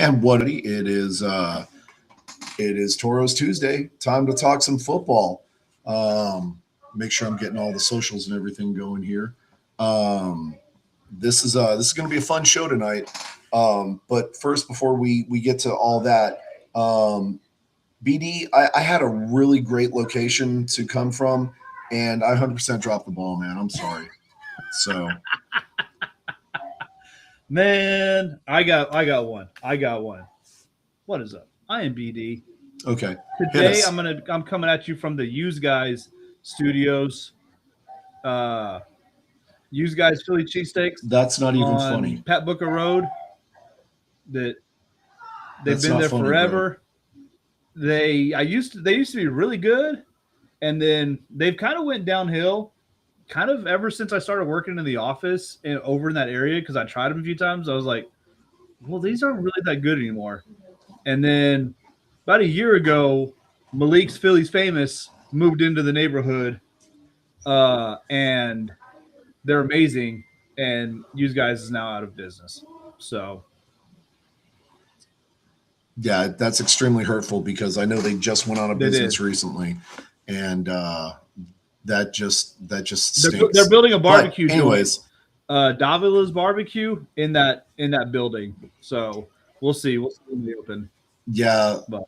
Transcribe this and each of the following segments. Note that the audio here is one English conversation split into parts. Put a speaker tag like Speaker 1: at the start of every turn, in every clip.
Speaker 1: And what it is Toros Tuesday. Time to talk some football. Make sure I'm getting all the socials and everything going here. This is going to be a fun show tonight. But first, before we get to all that, BD, I had a really great location to come from, and I 100% dropped the ball, man. I'm sorry. So,
Speaker 2: man, I got one. What is up? I am BD.
Speaker 1: Okay.
Speaker 2: Today I'm coming at you from the Use Guys Studios. Use Guys Philly cheesesteaks.
Speaker 1: That's not even funny.
Speaker 2: Pat Booker Road. They've been there
Speaker 1: funny,
Speaker 2: forever. Bro. They used to be really good, and then they've kind of went downhill. Kind of ever since I started working in the office and over in that area, because I tried them a few times. I was like, well, these aren't really that good anymore. And then about a year ago, Malik's Philly's Famous moved into the neighborhood, and they're amazing. And Use Guys is now out of business. So,
Speaker 1: yeah, that's extremely hurtful because I know they just went out of business recently, and that just stinks.
Speaker 2: They're building a barbecue.
Speaker 1: But anyways,
Speaker 2: Davila's barbecue in that building. So we'll see. We'll see when they open.
Speaker 1: Yeah, but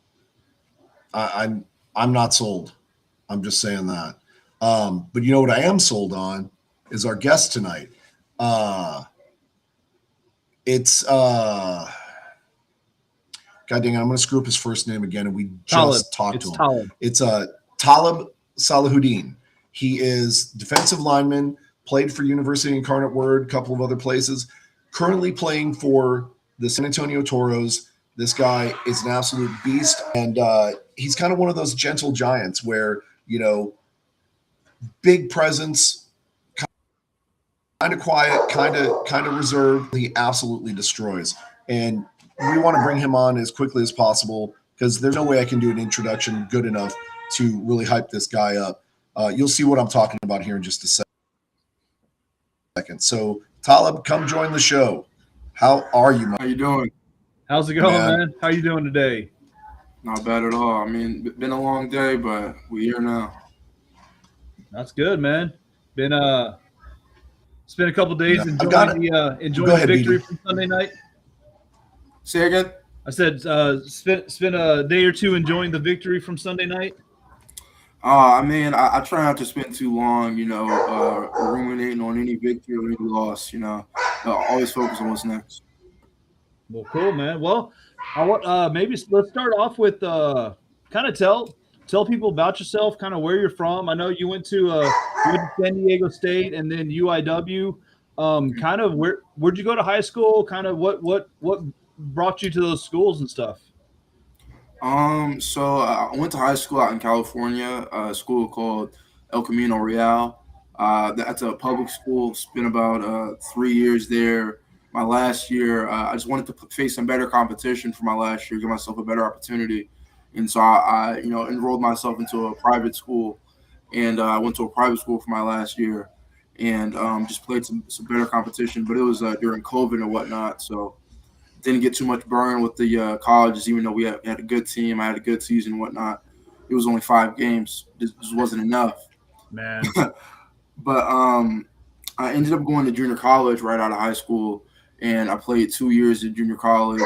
Speaker 1: I'm not sold. I'm just saying that. But you know what I am sold on is our guest tonight. It's God dang it, I'm going to screw up his first name again, and we just talked to him. It's Talib Salahuddin. He is defensive lineman, played for University Incarnate Word, a couple of other places, currently playing for the San Antonio Toros. This guy is an absolute beast, and he's kind of one of those gentle giants where, you know, big presence, kind of quiet, kind of reserved. He absolutely destroys, and we want to bring him on as quickly as possible because there's no way I can do an introduction good enough to really hype this guy up. You'll see what I'm talking about here in just a second. So, Talib, come join the show. How are you, man?
Speaker 3: How you doing?
Speaker 2: How's it going, man? How you doing today?
Speaker 3: Not bad at all. I mean, it's been a long day, but we're here now.
Speaker 2: That's good, man. It's been a couple days enjoying the victory from Sunday night.
Speaker 3: Say again?
Speaker 2: I said spent a day or two enjoying the victory from Sunday night.
Speaker 3: I mean, I try not to spend too long, ruminating on any victory or any loss. Always focus on what's next.
Speaker 2: Well, cool, man. Well, maybe let's start off with kind of tell people about yourself, kind of where you're from. I know you went to San Diego State and then UIW. Kind of where'd you go to high school? Kind of what brought you to those schools and stuff?
Speaker 3: So I went to high school out in California, a school called El Camino Real. That's a public school. Spent about 3 years there. My last year, I just wanted to face some better competition for my last year, give myself a better opportunity. And so I enrolled myself into a private school, and I went to a private school for my last year, and just played some better competition. But it was during COVID and whatnot, so didn't get too much burn with the colleges, even though we had a good team. I had a good season and whatnot. It was only 5 games. This wasn't enough.
Speaker 2: Man.
Speaker 3: But I ended up going to junior college right out of high school, and I played 2 years at junior college,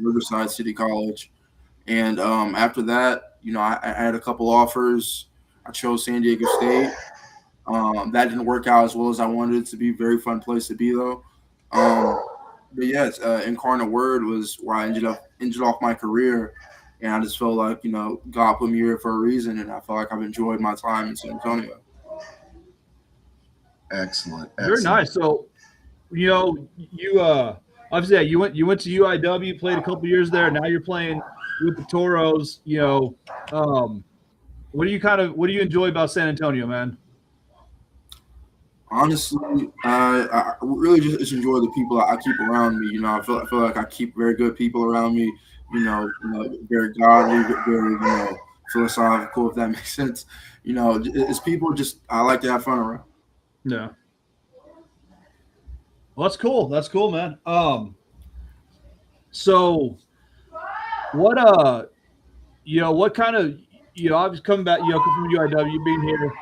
Speaker 3: Riverside City College. And after that, I had a couple offers. I chose San Diego State. That didn't work out as well as I wanted it to be. Very fun place to be, though. But yes, Incarnate Word was where I ended off my career, and I just felt like God put me here for a reason, and I felt like I've enjoyed my time in San Antonio.
Speaker 1: Excellent.
Speaker 2: Very nice. So, you obviously you went to UIW, played a couple years there. Now you're playing with the Toros. What do you enjoy about San Antonio, man?
Speaker 3: Honestly, I really just enjoy the people I keep around me. I feel like I keep very good people around me. Very godly, very philosophical, if that makes sense. It's people just I like to have fun around.
Speaker 2: Yeah. Well, that's cool. That's cool, man. So What what kind of I was coming back, from UIW being here.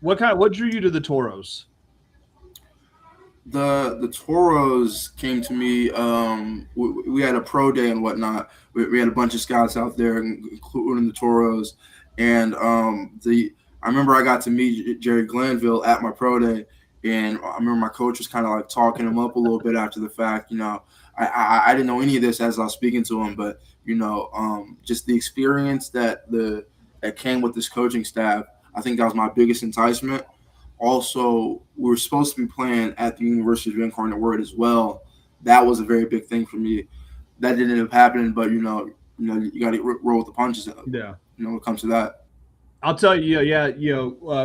Speaker 2: What drew you to the Toros?
Speaker 3: The Toros came to me. We had a pro day and whatnot. We had a bunch of scouts out there, including the Toros, and I remember I got to meet Jerry Glanville at my pro day, and I remember my coach was kind of like talking him up a little bit after the fact. I didn't know any of this as I was speaking to him, but just the experience that came with this coaching staff, I think that was my biggest enticement. Also, we were supposed to be playing at the University of Incarnate Word as well. That was a very big thing for me. That didn't end up happening, but you got to roll with the punches.
Speaker 2: Yeah.
Speaker 3: When it comes to that.
Speaker 2: I'll tell you,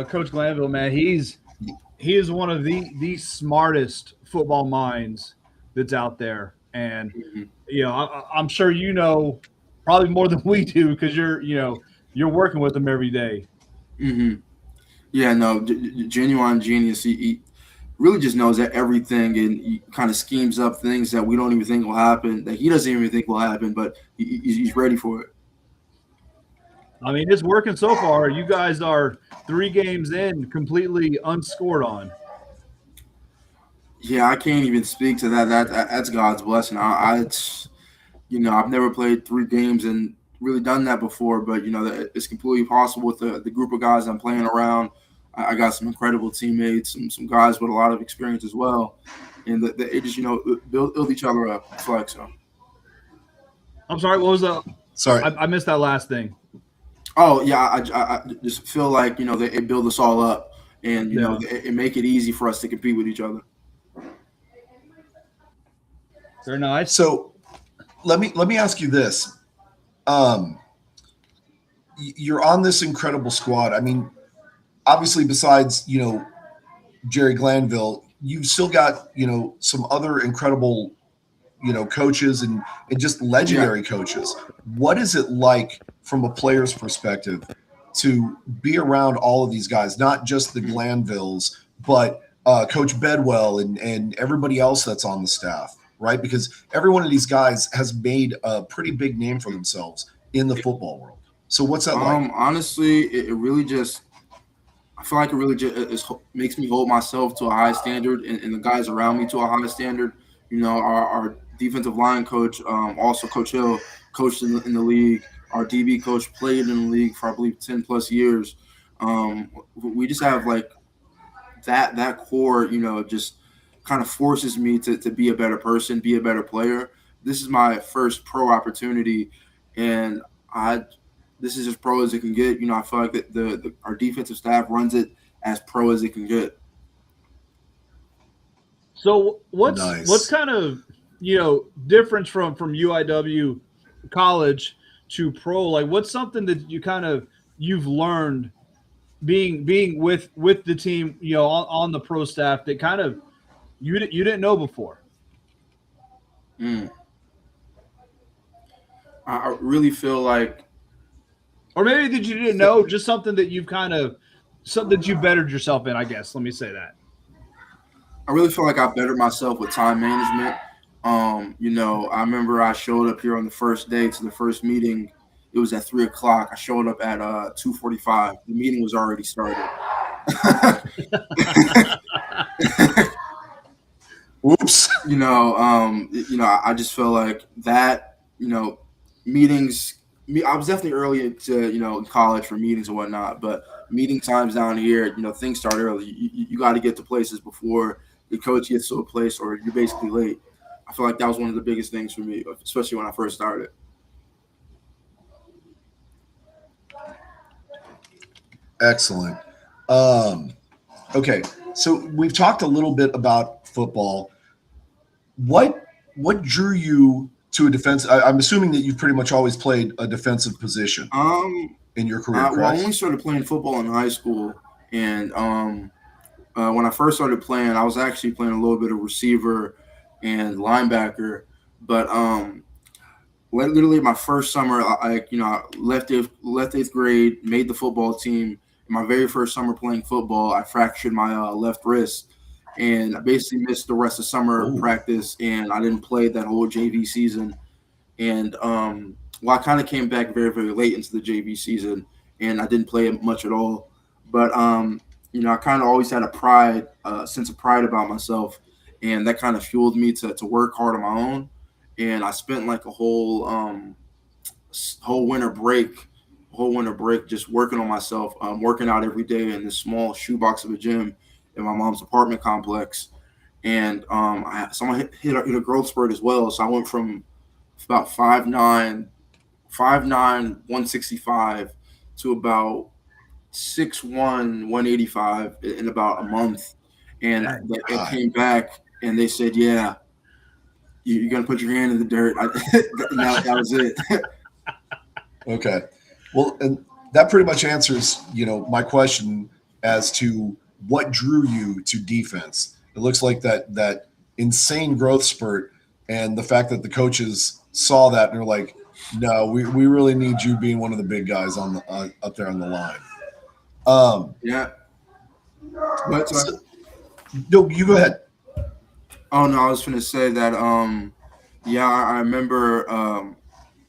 Speaker 2: Coach Glanville, man, he is one of the smartest football minds that's out there, and I'm sure probably more than we do because you're working with him every day.
Speaker 3: Mm-hmm. Yeah, no, genuine genius. He really just knows everything, and he kind of schemes up things that we don't even think will happen, that he doesn't even think will happen, but he's ready for it.
Speaker 2: I mean, it's working so far. You guys are 3 games in, completely unscored on.
Speaker 3: Yeah, I can't even speak to that. That's God's blessing. I've never played 3 games and really done that before, but it's completely possible with the group of guys I'm playing around. I got some incredible teammates, some guys with a lot of experience as well, and they just build each other up. I feel like so.
Speaker 2: I'm sorry, what was that?
Speaker 1: Sorry,
Speaker 2: I missed that last thing.
Speaker 3: Oh yeah, I just feel like they build us all up, and it make it easy for us to compete with each other.
Speaker 2: Very nice.
Speaker 1: So let me ask you this. You're on this incredible squad. I mean, obviously, besides Jerry Glanville, you've still got some other incredible coaches and just legendary coaches. What is it like from a player's perspective to be around all of these guys, not just the Glanvilles, but Coach Bedwell and everybody else that's on the staff, right? Because every one of these guys has made a pretty big name for themselves in the football world. So what's that like?
Speaker 3: Honestly, it really just – I feel like it really just makes me hold myself to a high standard and the guys around me to a high standard. Our defensive line coach, also Coach Hill, coached in the league. Our DB coach played in the league for, I believe, 10-plus years. We just have, like, that core, just kind of forces me to be a better person, be a better player. This is my first pro opportunity, and this is as pro as it can get. I feel like that our defensive staff runs it as pro as it can get.
Speaker 2: So what's kind of difference from UIW college to pro? Like, what's something that you've learned being with the team on the pro staff that kind of you didn't know before?
Speaker 3: I really feel like,
Speaker 2: or maybe that you didn't know, just something that something that you bettered yourself in, I guess. Let me say that.
Speaker 3: I really feel like I bettered myself with time management. I remember I showed up here on the first day to the first meeting. It was at 3:00. I showed up at 2:45. The meeting was already started.
Speaker 1: Whoops.
Speaker 3: I just felt like that, meetings. I was definitely early to, in college for meetings and whatnot, but meeting times down here, things start early. You got to get to places before the coach gets to a place or you're basically late. I feel like that was one of the biggest things for me, especially when I first started.
Speaker 1: Excellent. Okay, so we've talked a little bit about football. What drew you to a defense? I'm assuming that you've pretty much always played a defensive position in your career, correct?
Speaker 3: Well, I only started playing football in high school, and when I first started playing, I was actually playing a little bit of receiver and linebacker. But literally my first summer, I left eighth grade, made the football team. In my very first summer playing football, I fractured my left wrist, and I basically missed the rest of summer practice, and I didn't play that whole JV season. And I kind of came back very, very late into the JV season, and I didn't play much at all. But I kind of always had a sense of pride about myself, and that kind of fueled me to work hard on my own. And I spent like a whole winter break just working on myself, working out every day in this small shoebox of a gym in my mom's apartment complex. And someone hit a growth spurt as well. So I went from about 5'9", 165 to about 6'1", 185 in about a month. And it came back and they said, yeah, you're going to put your hand in the dirt. That was it.
Speaker 1: Okay. Well, and that pretty much answers, my question as to what drew you to defense. It looks like that insane growth spurt and the fact that the coaches saw that and they're like, no, we really need you being one of the big guys on the up there on the line.
Speaker 3: Yeah.
Speaker 1: No, you go ahead.
Speaker 3: Oh no, I was going to say that. I remember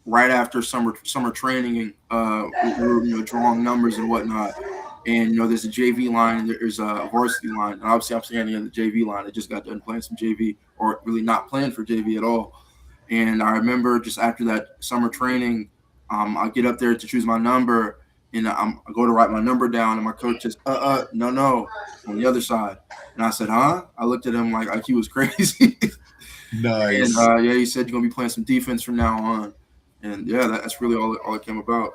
Speaker 3: right after summer training, we were drawing numbers and whatnot. And there's a JV line, and there's a varsity line, and obviously I'm standing on the JV line. I just got done playing some JV, or really not playing for JV at all. And I remember just after that summer training, I get up there to choose my number, and I go to write my number down, and my coach says, no, on the other side. And I said, huh? I looked at him like he was crazy.
Speaker 1: Nice.
Speaker 3: And he said, you're gonna be playing some defense from now on. And yeah, that's really all it came about.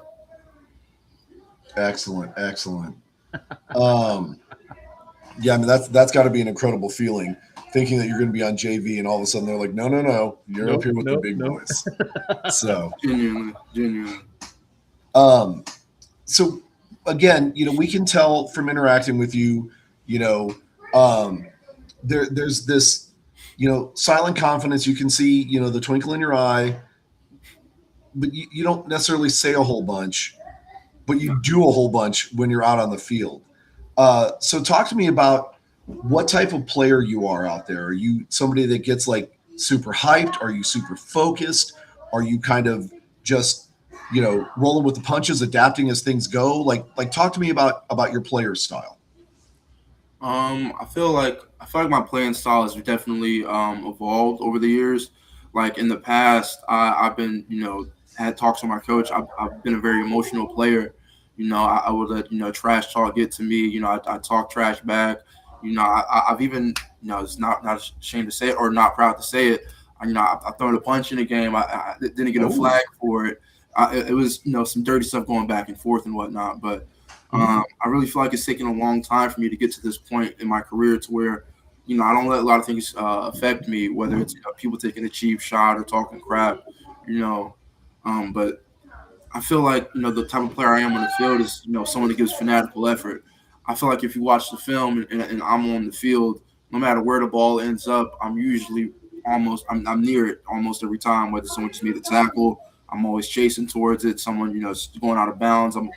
Speaker 1: Excellent. Yeah, I mean that's got to be an incredible feeling, thinking that you're going to be on JV and all of a sudden they're like, no, you're up here with the big boys. So
Speaker 3: genuinely.
Speaker 1: So again, we can tell from interacting with you, there's this, silent confidence. You can see, the twinkle in your eye, but you don't necessarily say a whole bunch, but you do a whole bunch when you're out on the field. So talk to me about what type of player you are out there. Are you somebody that gets like super hyped? Are you super focused? Are you kind of just, rolling with the punches, adapting as things go? Like talk to me about your player style.
Speaker 3: I feel like my playing style has definitely evolved over the years. Like in the past, I've been, had talks with my coach. I've been a very emotional player. I would let, trash talk get to me. I talk trash back. I've even, it's not ashamed to say it or not proud to say it. I've thrown a punch in a game. I didn't get a flag for it. It was, some dirty stuff going back and forth and whatnot. But I really feel like it's taken a long time for me to get to this point in my career to where, I don't let a lot of things affect me, whether it's people taking a cheap shot or talking crap, but I feel like, the type of player I am on the field is, someone that gives fanatical effort. I feel like if you watch the film and I'm on the field, no matter where the ball ends up, I'm usually I'm near it almost every time, whether someone just made a tackle, I'm always chasing towards it. Someone, going out of bounds, I'm,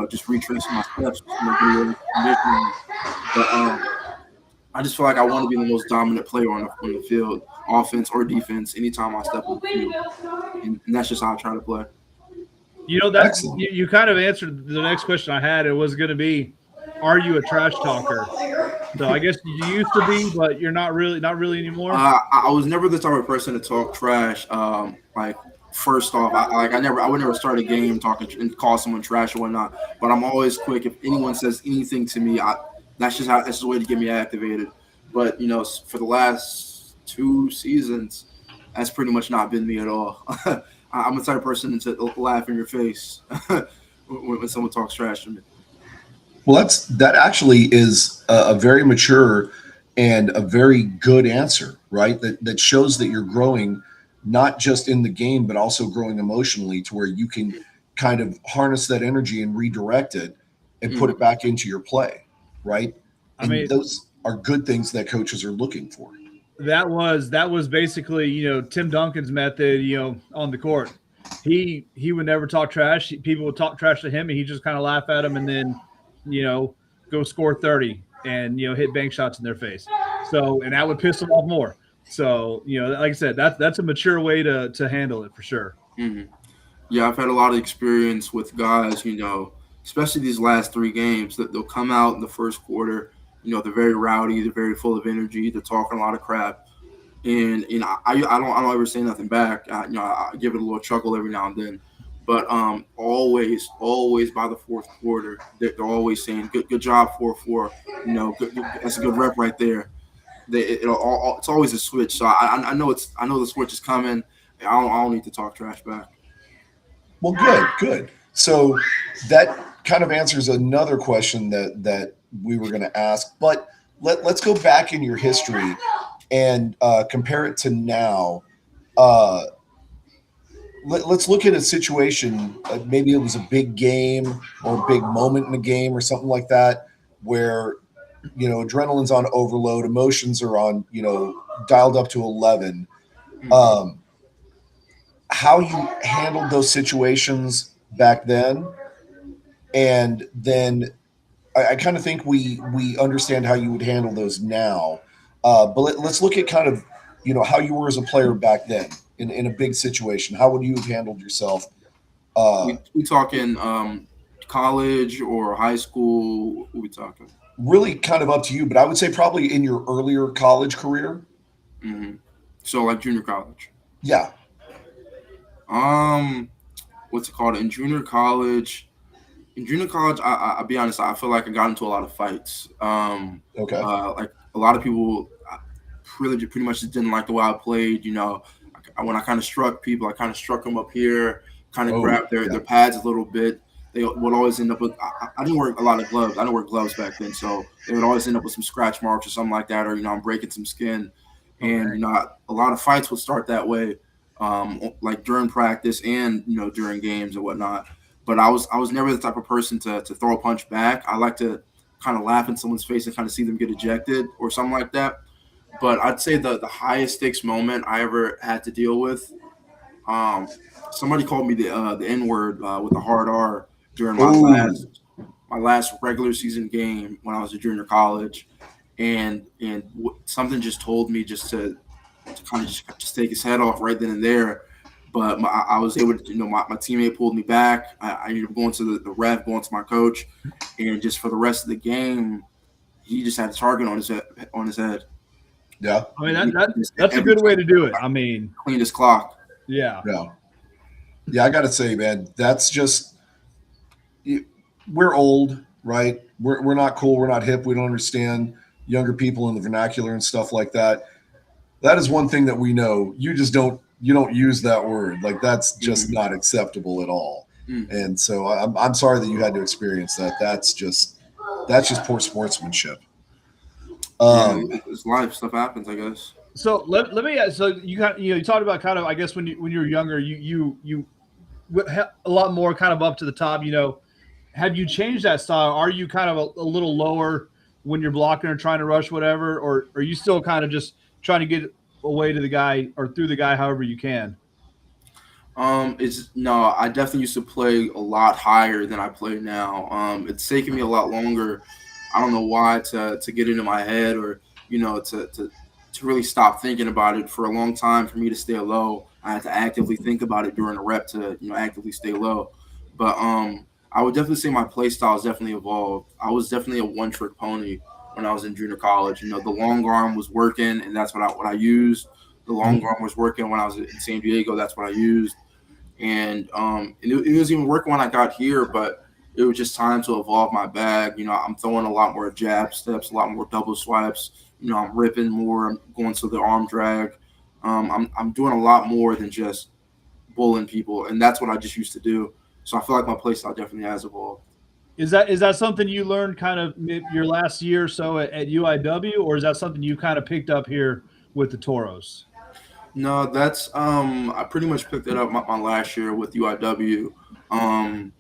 Speaker 3: just retracing my steps. But I just feel like I want to be the most dominant player on the field, offense or defense, anytime I step on the field. And that's just how I try to play.
Speaker 2: You kind of answered the next question I had. It was going to be, are you a trash talker? So I guess you used to be, but you're not really anymore.
Speaker 3: I was never the type of person to talk trash. First off, I would never start a game talking and call someone trash or whatnot. But I'm always quick. If anyone says anything to me, that's the way to get me activated. But for the last 2 seasons, that's pretty much not been me at all. I'm the type of person to laugh in your face when someone talks trash to me.
Speaker 1: Well, that actually is a very mature and a very good answer, right? That shows that you're growing, not just in the game, but also growing emotionally to where you can kind of harness that energy and redirect it and put it back into your play, right? And those are good things that coaches are looking for.
Speaker 2: That was basically, Tim Duncan's method, on the court. He would never talk trash. People would talk trash to him, and he just kind of laugh at them and then, go score 30 and, hit bank shots in their face. So, and that would piss them off more. So, like I said, that's a mature way to handle it for sure.
Speaker 3: Mm-hmm. Yeah, I've had a lot of experience with guys, especially these last 3 games, that they'll come out in the first quarter. They're very rowdy, they're very full of energy, they're talking a lot of crap, and I don't ever say nothing back. I give it a little chuckle every now and then, but always by the fourth quarter, they're always saying good job 4-4. That's a good rep right there. It's always a switch. So I know the switch is coming. I don't need to talk trash back.
Speaker 1: Well, good. So that kind of answers another question that we were going to ask. But let's go back in your history and compare it to now. Let's look at a situation. Maybe it was a big game or a big moment in a game or something like that, where adrenaline's on overload, emotions are on dialed up to 11. How you handled those situations back then, and then I kind of think we understand how you would handle those now. But let's look at kind of how you were as a player back then in a big situation. How would you have handled yourself?
Speaker 3: We talking college or high school? What we talking?
Speaker 1: Really kind of up to you, but I would say probably in your earlier college career.
Speaker 3: Mm-hmm. So like junior college.
Speaker 1: Yeah.
Speaker 3: What's it called? In junior college, I'll be honest, I feel like I got into a lot of fights.
Speaker 1: Okay.
Speaker 3: Like a lot of people pretty much just didn't like the way I played. When I kind of struck people, I kind of struck them up here, kind of grabbed their pads a little bit. They would always end up with, I didn't wear a lot of gloves. I didn't wear gloves back then. So they would always end up with some scratch marks or something like that, or, I'm breaking some skin. And, a lot of fights would start that way, like during practice and, during games and whatnot. But I was never the type of person to throw a punch back. I like to kind of laugh in someone's face and kind of see them get ejected or something like that. But I'd say the highest stakes moment I ever had to deal with, somebody called me the N-word with a hard R during my last regular season game when I was a junior college, and something just told me just to kind of just take his head off right then and there. But I was able to, my teammate pulled me back. I ended up going to the ref, going to my coach, and just for the rest of the game, he just had a target on his head.
Speaker 1: Yeah,
Speaker 2: I mean that's a good way to do it. I mean,
Speaker 3: clean his clock.
Speaker 2: Yeah.
Speaker 1: I got to say, man, that's just, we're old, right? We're not cool. We're not hip. We don't understand younger people in the vernacular and stuff like that. That is one thing that we know. You don't use that word. Like, that's just not acceptable at all. And so I'm sorry that you had to experience that. That's just poor sportsmanship.
Speaker 3: It's life. Stuff happens, I guess.
Speaker 2: So let me ask. So you talked about kind of, I guess when you were younger, you a lot more kind of up to the top. Have you changed that style? Are you kind of a little lower when you're blocking or trying to rush whatever, or are you still kind of just trying to get away to the guy or through the guy however you can?
Speaker 3: I definitely used to play a lot higher than I play now. It's taken me a lot longer. I don't know why to get into my head or to really stop thinking about it. For a long time, for me to stay low, I had to actively think about it during a rep to actively stay low. But I would definitely say my play style has definitely evolved. I was definitely a one-trick pony when I was in junior college. The long arm was working, and that's what I used. The long arm was working when I was in San Diego. That's what I used. And it was even working when I got here, but it was just time to evolve my bag. I'm throwing a lot more jab steps, a lot more double swipes. I'm ripping more. I'm going to the arm drag. I'm doing a lot more than just bullying people, and that's what I just used to do. So I feel like my play style definitely has evolved.
Speaker 2: Is that something you learned kind of your last year or so at UIW, or is that something you kind of picked up here with the Toros?
Speaker 3: No, that's I pretty much picked it up my last year with UIW. I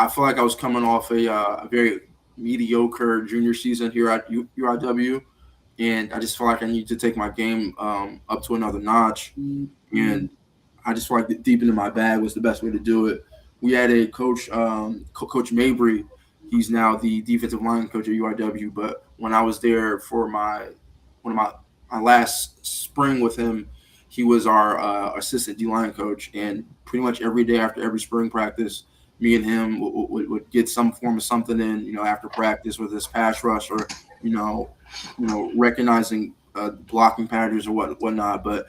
Speaker 3: feel like I was coming off a very mediocre junior season here at UIW, and I just feel like I need to take my game up to another notch. And I just feel like deepening my bag was the best way to do it. We had a coach, Coach Mabry. He's now the defensive line coach at UIW. But when I was there for my last spring with him, he was our assistant D-line coach, and pretty much every day after every spring practice, me and him would get some form of something in, after practice, with this pass rush or, recognizing blocking patterns or whatnot. But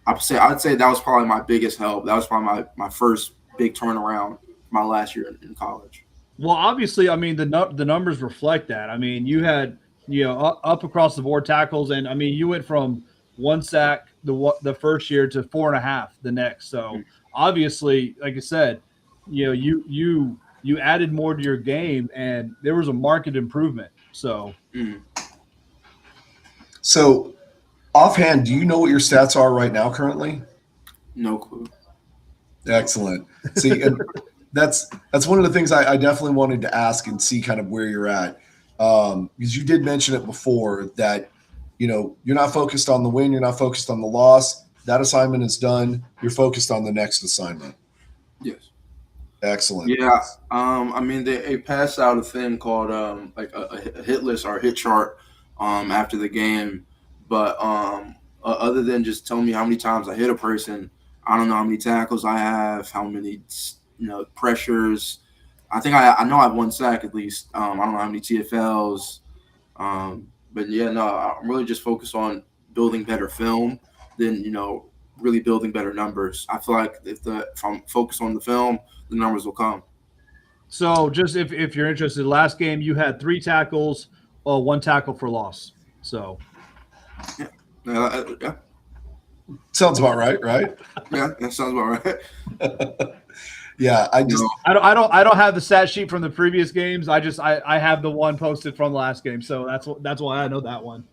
Speaker 3: I'd say that was probably my biggest help. That was probably my first big turnaround my last year in college.
Speaker 2: Well, obviously, I mean, the numbers reflect that. I mean, you had, up across the board tackles, and I mean, you went from 1 sack the first year to 4.5 the next. So obviously, like I said, you added more to your game, and there was a marked improvement. So,
Speaker 1: So offhand, do you know what your stats are right now currently?
Speaker 3: No clue.
Speaker 1: Excellent. See, and that's one of the things I definitely wanted to ask and see kind of where you're at. Because you did mention it before that, you're not focused on the win. You're not focused on the loss. That assignment is done. You're focused on the next assignment.
Speaker 3: Yes.
Speaker 1: Excellent.
Speaker 3: Yeah. I mean, they passed out a thing called like a hit list or a hit chart after the game. But other than just telling me how many times I hit a person, I don't know how many tackles I have, how many pressures. I think I know I have 1 sack at least. I don't know how many TFLs. But yeah, no, I'm really just focused on building better film than really building better numbers. I feel like if I'm focused on the film, the numbers will come.
Speaker 2: So just if you're interested, last game you had 3 tackles, 1 tackle for loss. So
Speaker 3: yeah.
Speaker 1: Sounds about right, right?
Speaker 3: Yeah, that sounds about right.
Speaker 1: Yeah, I
Speaker 2: don't have the stat sheet from the previous games. I have the one posted from the last game, so that's why I know that one.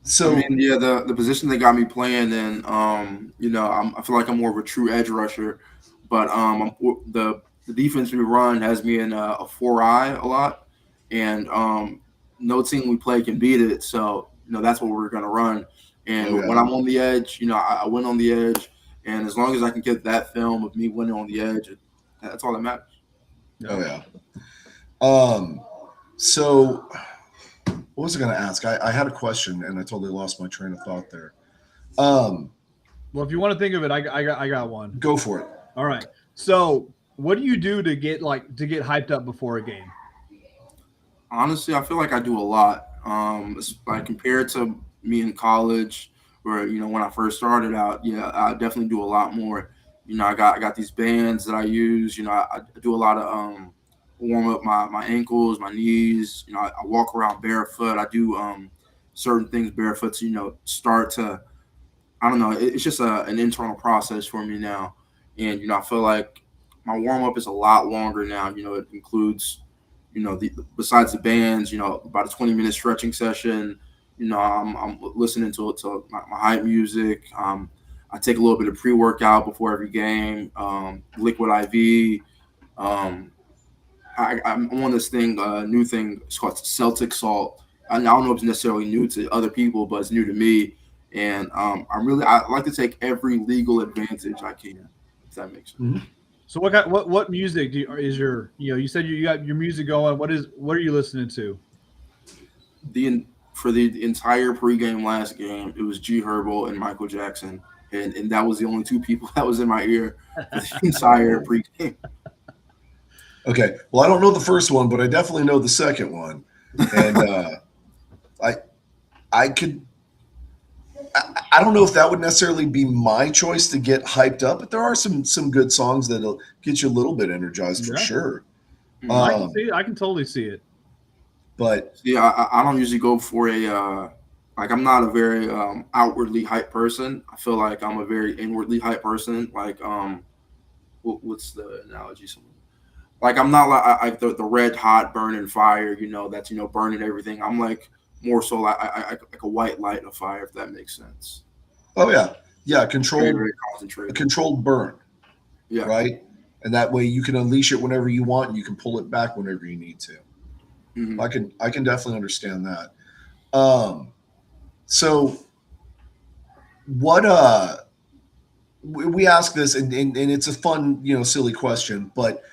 Speaker 3: So I mean, yeah, the position they got me playing in, I feel like I'm more of a true edge rusher, but the defense we run has me in a 4-eye a lot, and no team we play can beat it. So that's what we're gonna run. And when I'm on the edge, I win on the edge. And as long as I can get that film of me winning on the edge, that's all that matters.
Speaker 1: Oh, yeah. So what was I going to ask? I had a question, and I totally lost my train of thought there.
Speaker 2: Well, if you want to think of it, I got one.
Speaker 1: Go for it.
Speaker 2: All right. So what do you do to get hyped up before a game?
Speaker 3: Honestly, I feel like I do a lot. Like compared to me in college, where when I first started out, I definitely do a lot more. I got these bands that I use. I do a lot of warm up my ankles, my knees. I walk around barefoot. I do certain things barefoot to start to, I don't know. It's just an internal process for me now, and I feel like my warm up is a lot longer now. It includes besides the bands, about a 20-minute stretching session. I'm listening to my hype music. I take a little bit of pre-workout before every game, liquid IV. I'm on this new thing. It's called Celtic Salt. I don't know if it's necessarily new to other people, but it's new to me. And I like to take every legal advantage I can, if that makes sense.
Speaker 1: Mm-hmm.
Speaker 2: So what music is your you said you got your music going? What are you listening to?
Speaker 3: For the entire pregame last game, it was G Herbo and Michael Jackson, and that was the only 2 people that was in my ear for the entire pregame.
Speaker 1: Okay, well, I don't know the first one, but I definitely know the second one, and I don't know if that would necessarily be my choice to get hyped up, but there are some good songs that'll get you a little bit energized for sure.
Speaker 2: I can see it. I can totally see it.
Speaker 1: But
Speaker 3: yeah, I don't usually go for I'm not a very outwardly hype person. I feel like I'm a very inwardly hype person. Like what's the analogy? Like I'm not like the red hot burning fire, that's burning everything. I'm like more so like a white light of fire, if that makes sense.
Speaker 1: Oh yeah, controlled,
Speaker 3: very concentrated,
Speaker 1: a controlled burn.
Speaker 3: Yeah,
Speaker 1: right, and that way you can unleash it whenever you want, and you can pull it back whenever you need to. Mm-hmm. I can definitely understand that. So what we ask this, and it's a fun silly question, but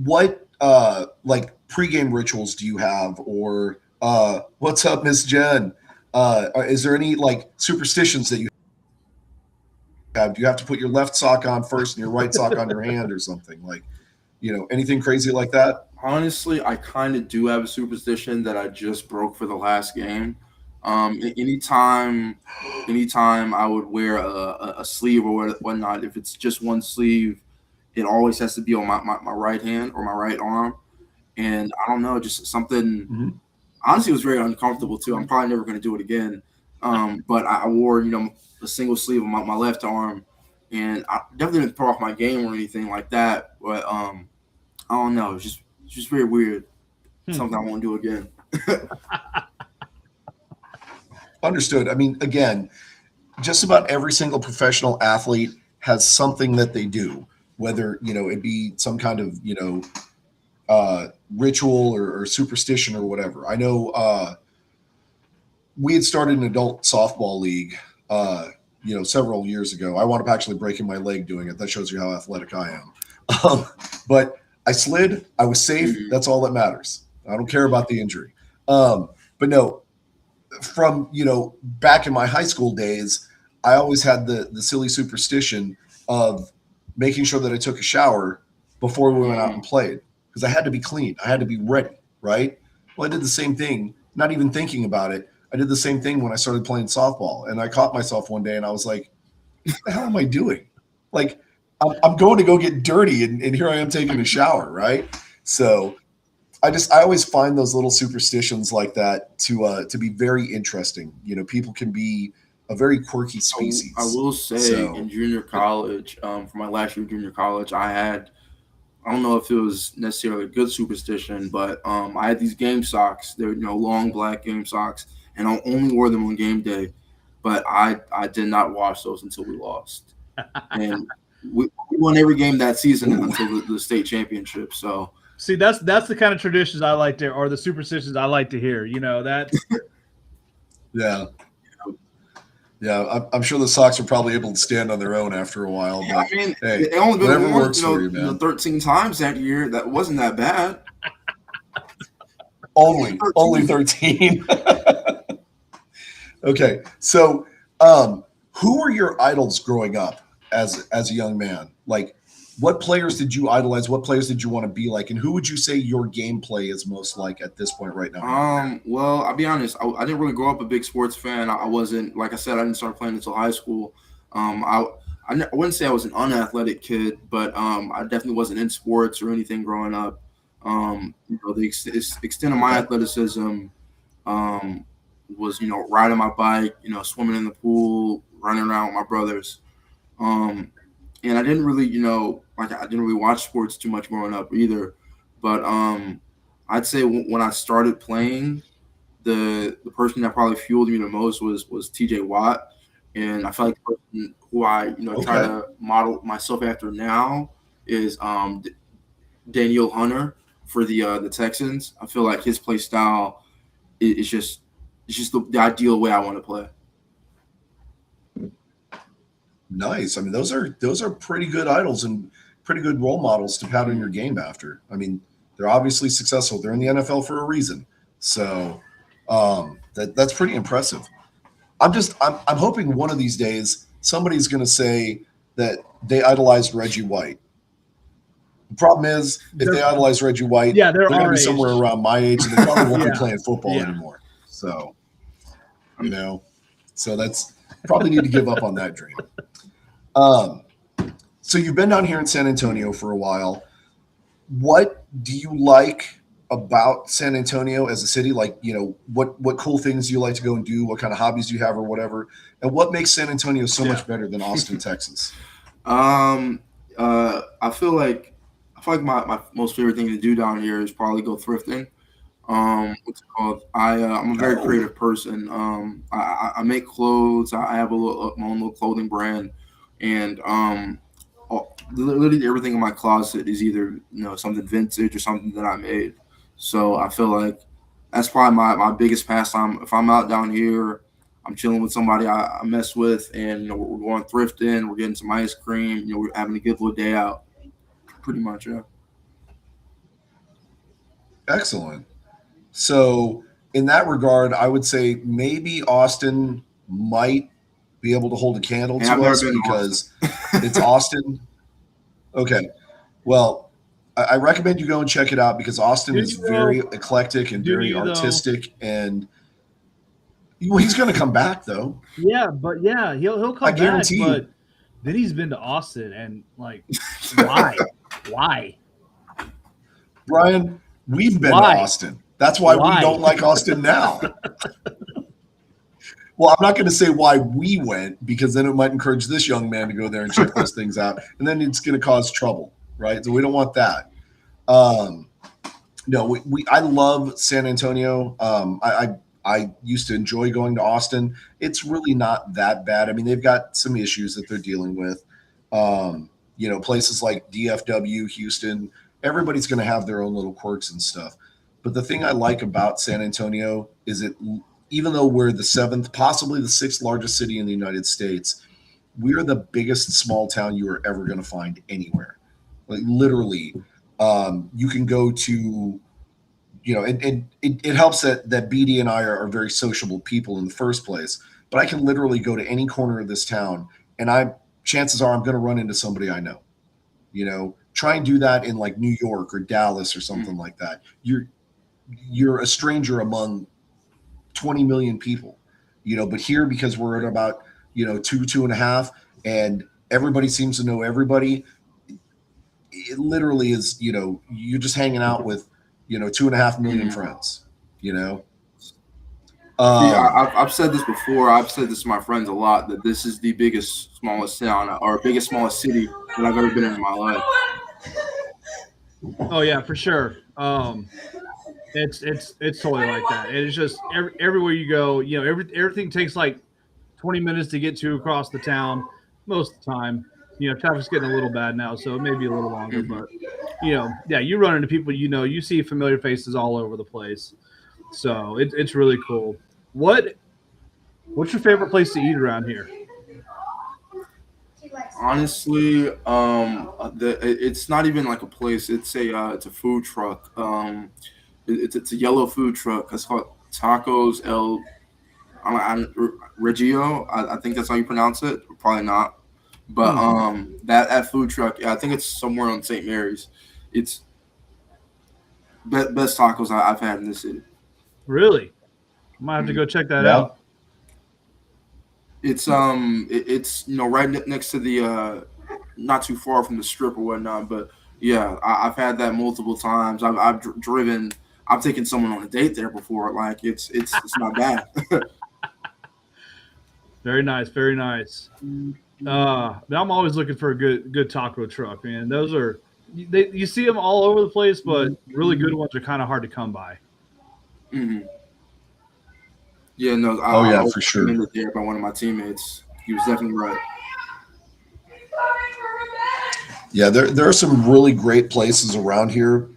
Speaker 1: what like pregame rituals do you have, or what's up, Miss Jen? Is there any like superstitions that you have? Do you have to put your left sock on first and your right sock on your hand or something? Like, anything crazy like that?
Speaker 3: Honestly, I kind of do have a superstition that I just broke for the last game. Anytime I would wear a sleeve or whatnot, if it's just one sleeve, it always has to be on my right hand or my right arm. And I don't know, just something.
Speaker 1: Mm-hmm.
Speaker 3: Honestly, it was very uncomfortable too. I'm probably never going to do it again. But I wore, a single sleeve on my left arm, and I definitely didn't throw off my game or anything like that. But I don't know. It's just very weird. Something I won't do again.
Speaker 1: Understood. I mean, again, just about every single professional athlete has something that they do, whether, it be some kind of, ritual or superstition or whatever. I know we had started an adult softball league, several years ago. I wound up actually breaking my leg doing it. That shows you how athletic I am. But I slid. I was safe. That's all that matters. I don't care about the injury. But no, from, back in my high school days, I always had the silly superstition of making sure that I took a shower before we went out and played, because I had to be clean. I had to be ready, right? Well, I did the same thing, not even thinking about it. I did the same thing when I started playing softball, and I caught myself one day and I was like, what the hell am I doing? Like, I'm going to go get dirty, and here I am taking a shower, right? So I always find those little superstitions like that to be very interesting. People can be a very quirky species.
Speaker 3: I will say, in junior college, for my last year of junior college, I don't know if it was necessarily a good superstition, but I had these game socks. They're long black game socks, and I only wore them on game day. But I did not wash those until we lost, and we won every game that season until the state championship. So.
Speaker 2: See, that's the kind of traditions I like to, or the superstitions I like to hear. That.
Speaker 1: Yeah, I'm sure the Sox are probably able to stand on their own after a while. But,
Speaker 3: I mean,
Speaker 1: hey,
Speaker 3: they only been
Speaker 1: whatever works for you, man.
Speaker 3: 13 times that year. That wasn't that bad.
Speaker 1: Only 13. Okay, so who were your idols growing up as a young man? Like, what players did you idolize? What players did you want to be like? And who would you say your gameplay is most like at this point right now?
Speaker 3: Well, I'll be honest. I didn't really grow up a big sports fan. I wasn't, like I said, I didn't start playing until high school. I wouldn't say I was an unathletic kid, but I definitely wasn't in sports or anything growing up. The extent of my athleticism was, riding my bike, swimming in the pool, running around with my brothers. And I didn't really, I didn't really watch sports too much growing up either. But I'd say when I started playing, the person that probably fueled me the most was TJ Watt. And I feel like the person who I, try to model myself after now is Daniel Hunter for the Texans. I feel like his play style is just the ideal way I want to play.
Speaker 1: Nice. I mean, those are pretty good idols and pretty good role models to pattern your game after. I mean, they're obviously successful. They're in the NFL for a reason. So that's pretty impressive. I'm hoping one of these days somebody's going to say that they idolized Reggie White. The problem is, if they idolize Reggie White, they're going to be somewhere around my age, and they probably won't be playing football anymore. So, so that's probably need to give up on that dream. So you've been down here in San Antonio for a while. What do you like about San Antonio as a city? Like, what cool things do you like to go and do? What kind of hobbies do you have or whatever? And what makes San Antonio so much better than Austin, Texas?
Speaker 3: I feel like my most favorite thing to do down here is probably go thrifting. What's it called? I'm a very creative person. I make clothes. I have my own little clothing brand, and literally everything in my closet is either something vintage or something that I made. So I feel like that's probably my biggest pastime. If I'm out down here, I'm chilling with somebody I mess with, and we're going thrifting. We're getting some ice cream. We're having a good little day out. Pretty much, yeah.
Speaker 1: Excellent. So in that regard, I would say maybe Austin might be able to hold a candle to us because it's Austin. Okay. Well, I recommend you go and check it out because Austin is very eclectic and very artistic, and he's going to come back though.
Speaker 2: Yeah, but yeah, he'll come back. I guarantee you. But then he's been to Austin, and like, why? Why?
Speaker 1: Brian, we've been to Austin. That's why we don't like Austin now. Well, I'm not going to say why we went because then it might encourage this young man to go there and check those things out, and then it's going to cause trouble, right? So we don't want that. No, I love San Antonio. I used to enjoy going to Austin. It's really not that bad. I mean, they've got some issues that they're dealing with. Places like DFW, Houston, everybody's going to have their own little quirks and stuff. But the thing I like about San Antonio is even though we're the 7th, possibly the 6th largest city in the United States, we're the biggest small town you are ever going to find anywhere. Like literally, you can go to, and it helps that BD and I are very sociable people in the first place. But I can literally go to any corner of this town, and chances are I'm going to run into somebody I know. Try and do that in like New York or Dallas or something like that. You're a stranger among 20 million people, but here, because we're at about, 2.5, and everybody seems to know everybody, it literally is, you're just hanging out with, 2.5 million friends,
Speaker 3: I've said this before. I've said this to my friends a lot, that this is the biggest, smallest town or biggest, smallest city that I've ever been in my life.
Speaker 2: Oh yeah, for sure. It's totally like that. It's just everywhere you go, everything takes like 20 minutes to get to across the town most of the time. Traffic's getting a little bad now, so it may be a little longer, but you run into people, you see familiar faces all over the place. So it's really cool. What's your favorite place to eat around here?
Speaker 3: Honestly, it's not even like a place. It's a food truck. It's a yellow food truck. It's called Tacos El Regio. I think that's how you pronounce it. Probably not. But that food truck, I think it's somewhere on St. Mary's. It's best tacos I've had in this city.
Speaker 2: Really? I might have to go check that out.
Speaker 3: It's right next to the not too far from the strip or whatnot. But yeah, I've had that multiple times. I've driven. I've taken someone on a date there before. Like it's not bad.
Speaker 2: Very nice, very nice. I'm always looking for a good taco truck, man. Those are you see them all over the place, but really good ones are kind of hard to come by.
Speaker 3: Mm-hmm. Yeah, no.
Speaker 1: I for sure.
Speaker 3: There by one of my teammates. He was definitely right.
Speaker 1: Yeah, there are some really great places around here.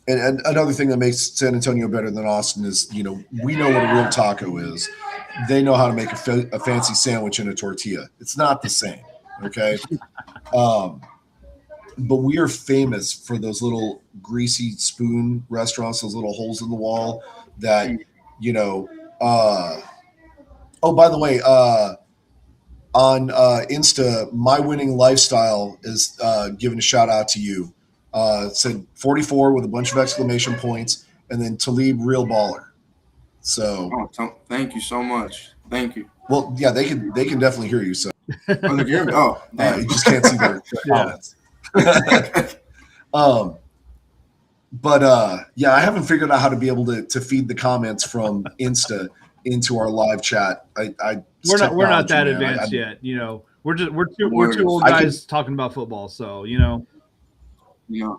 Speaker 1: And another thing that makes San Antonio better than Austin is, we know what a real taco is. They know how to make a fancy sandwich in a tortilla. It's not the same, okay? But we are famous for those little greasy spoon restaurants, those little holes in the wall that, oh, by the way, on Insta, My Winning Lifestyle is giving a shout out to you. It said 44 with a bunch of exclamation points, and then Talib Real Baller. So
Speaker 3: thank you so much. Thank you.
Speaker 1: Well, yeah, they can definitely hear you. So
Speaker 3: they can hear me. Oh,
Speaker 1: you just can't see their comments. But I haven't figured out how to be able to feed the comments from Insta into our live chat.
Speaker 2: We're not that advanced yet. We're two old guys talking about football. So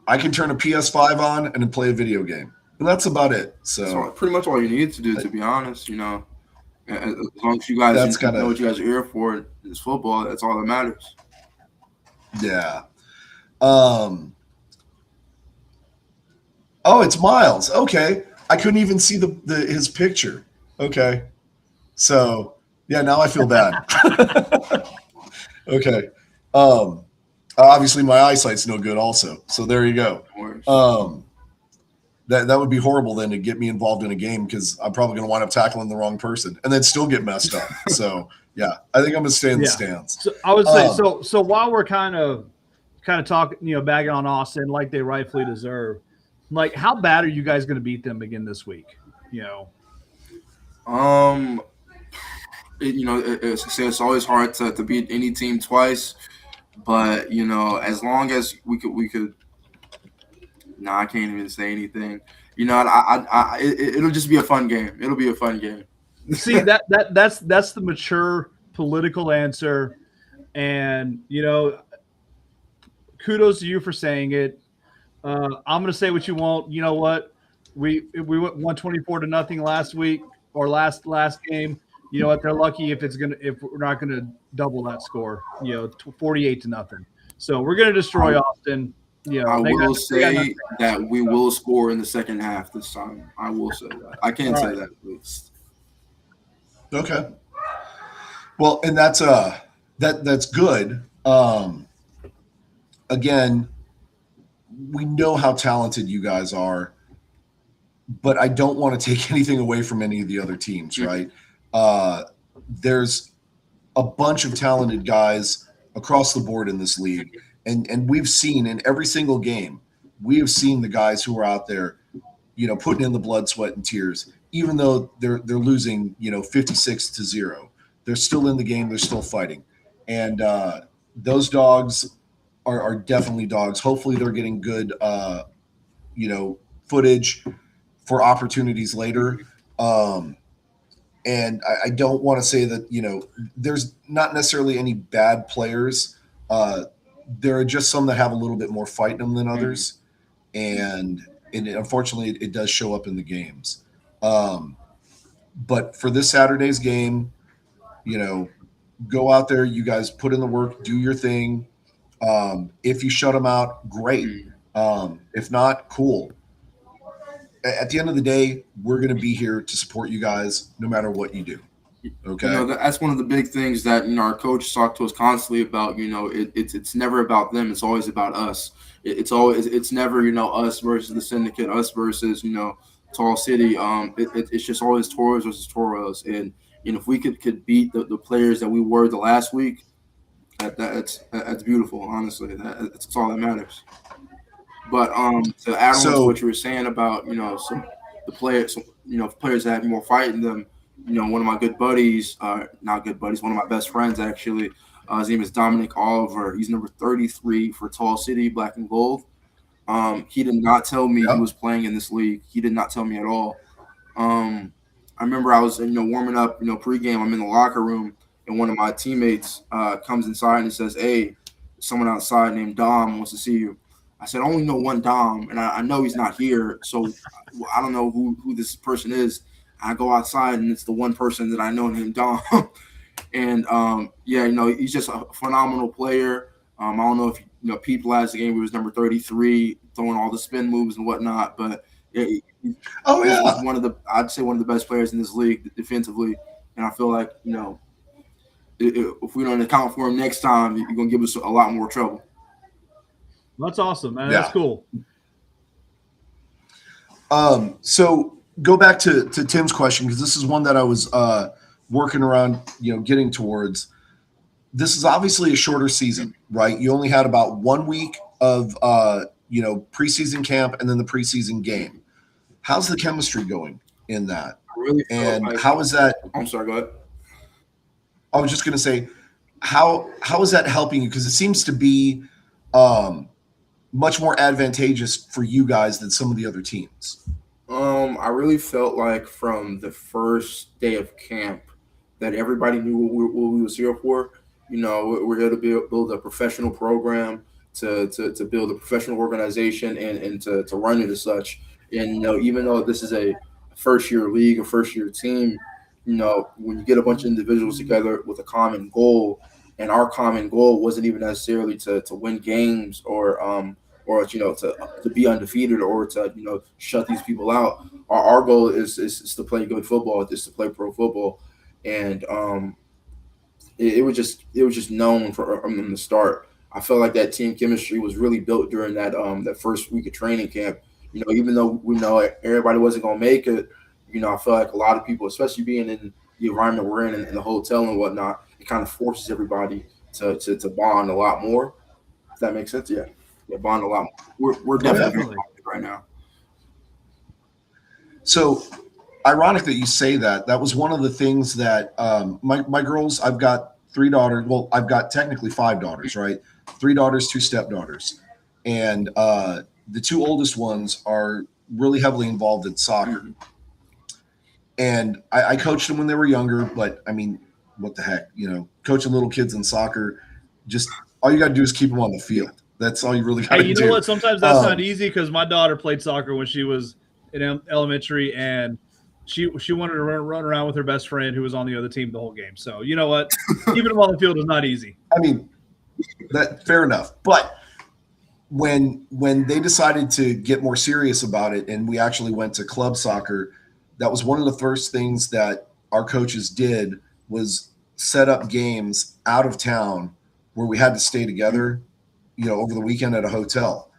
Speaker 3: I
Speaker 1: can turn a PS5 on and then play a video game, and that's about it. So
Speaker 3: pretty much all you need to do, to be honest. As long as you guys know what you guys are here for, is football. That's all that matters.
Speaker 1: Yeah. Oh, it's Miles. Okay, I couldn't even see his picture. Okay, so yeah, now I feel bad. Okay. Obviously, my eyesight's no good also. So there you go. that would be horrible then to get me involved in a game because I'm probably going to wind up tackling the wrong person and then still get messed up. So yeah, I think I'm going to stay in the stands.
Speaker 2: So I would say so while we're kind of talking, bagging on Austin like they rightfully deserve, like how bad are you guys going to beat them again this week?
Speaker 3: It's always hard to beat any team twice, but as long as we could. No, I can't even say anything. It'll just be a fun game. It'll be a fun game.
Speaker 2: See that's the mature political answer, and kudos to you for saying it. I'm gonna say what you want. You know what? We went 124-0 last week or last game. You know what? They're lucky if we're not gonna double that score. 48-0. So we're gonna destroy Austin.
Speaker 3: I will say that we will score in the second half this time. I will say that. I can't say that at least.
Speaker 1: Okay. Well, and that's good. Again, we know how talented you guys are, but I don't want to take anything away from any of the other teams, right? There's a bunch of talented guys across the board in this league. And we've seen in every single game, we have seen the guys who are out there, putting in the blood, sweat, and tears, even though they're losing, 56-0. They're still in the game. They're still fighting. And those dogs are definitely dogs. Hopefully they're getting good, footage for opportunities later. And I don't want to say that, there's not necessarily any bad players. There are just some that have a little bit more fight in them than others. And unfortunately, it does show up in the games. But for this Saturday's game, go out there. You guys put in the work, do your thing. If you shut them out, great. If not, cool. At the end of the day, we're going to be here to support you guys no matter what you do. Okay.
Speaker 3: That's one of the big things that our coaches talk to us constantly about. It's never about them. It's always about us. It's never us versus the syndicate, us versus Tall City. It's just always Toros versus Toros. And if we could beat the players that we were the last week, that's beautiful. Honestly, that's all that matters. But to add on to what you were saying about the players, players that have more fight in them. One of my good buddies, not good buddies, one of my best friends actually, his name is Dominic Oliver. He's number 33 for Tall City, black and gold. He did not tell me he was playing in this league. He did not tell me at all. I remember I was, warming up, pregame. I'm in the locker room, and one of my teammates comes inside and says, "Hey, someone outside named Dom wants to see you." I said, "I only know one Dom, and I know he's not here, so I don't know who this person is." I go outside, and it's the one person that I know named Dom. And, he's just a phenomenal player. I don't know if Pete last game, he was number 33, throwing all the spin moves and whatnot. But, he's I'd say one of the best players in this league defensively. And I feel like, if we don't account for him next time, you're going to give us a lot more trouble.
Speaker 2: That's awesome, man. Yeah. That's cool.
Speaker 1: So go back to Tim's question, because this is one that I was working around, getting towards. This is obviously a shorter season, right? You only had about 1 week of preseason camp and then the preseason game. How's the chemistry going in that? How is that?
Speaker 3: I'm sorry, go ahead.
Speaker 1: I was just going to say, how is that helping you? Because it seems to be much more advantageous for you guys than some of the other teams.
Speaker 3: I really felt like from the first day of camp that everybody knew what we was here for. We're here to build a professional program, to build a professional organization, and to run it as such. And even though this is a first-year league, a first-year team, when you get a bunch of individuals together with a common goal, and our common goal wasn't even necessarily to win games or to be undefeated or to shut these people out. Our goal is to play good football, is to play pro football, and it was just known from the start. I felt like that team chemistry was really built during that first week of training camp. even though we know everybody wasn't gonna make it, I feel like a lot of people, especially being in the environment we're in the hotel and whatnot, it kind of forces everybody to bond a lot more. If that makes sense, yeah, bond a lot more. We're definitely right now.
Speaker 1: So ironic that you say that. That was one of the things that my girls, I've got 3 daughters. Well, I've got technically 5 daughters, right? 3 daughters, 2 stepdaughters. And the 2 oldest ones are really heavily involved in soccer. Mm-hmm. And I coached them when they were younger, but I mean, what the heck, coaching little kids in soccer, just all you got to do is keep them on the field. That's all you really got to do.
Speaker 2: You know what? Sometimes that's not easy, because my daughter played soccer when she was in elementary, and she wanted to run around with her best friend who was on the other team the whole game. So you know what? Keeping them on the field is not easy.
Speaker 1: I mean, that fair enough. But when they decided to get more serious about it, and we actually went to club soccer, that was one of the first things that our coaches did, was set up games out of town where we had to stay together, over the weekend at a hotel,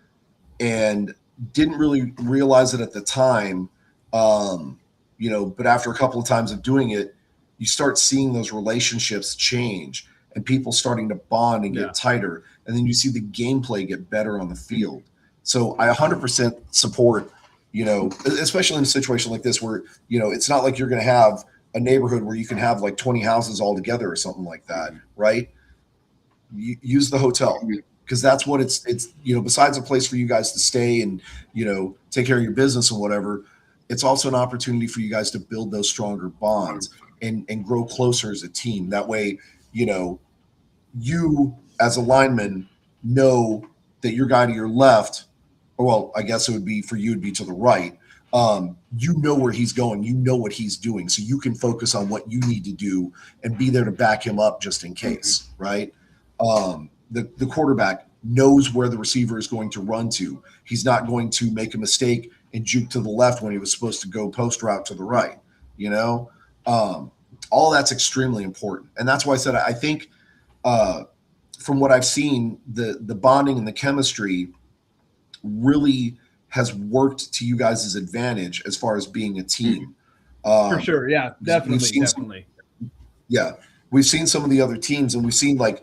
Speaker 1: and didn't really realize it at the time. But after a couple of times of doing it, you start seeing those relationships change and people starting to bond and get tighter. And then you see the gameplay get better on the field. So I 100% support, especially in a situation like this where, it's not like you're going to have a neighborhood where you can have like 20 houses all together or something like that, right? Use the hotel, because that's what it's besides a place for you guys to stay and, take care of your business and whatever, it's also an opportunity for you guys to build those stronger bonds and grow closer as a team. That way, you as a lineman know that your guy to your left, well, I guess it would be for you, it'd be to the right. You know where he's going, you know what he's doing, so you can focus on what you need to do and be there to back him up just in case, right? The quarterback knows where the receiver is going to run to. He's not going to make a mistake and juke to the left when he was supposed to go post route to the right. All that's extremely important. And that's why I said, I think from what I've seen, the bonding and the chemistry really has worked to you guys' advantage as far as being a team.
Speaker 2: For sure. Yeah, definitely.
Speaker 1: We've seen some of the other teams, and we've seen a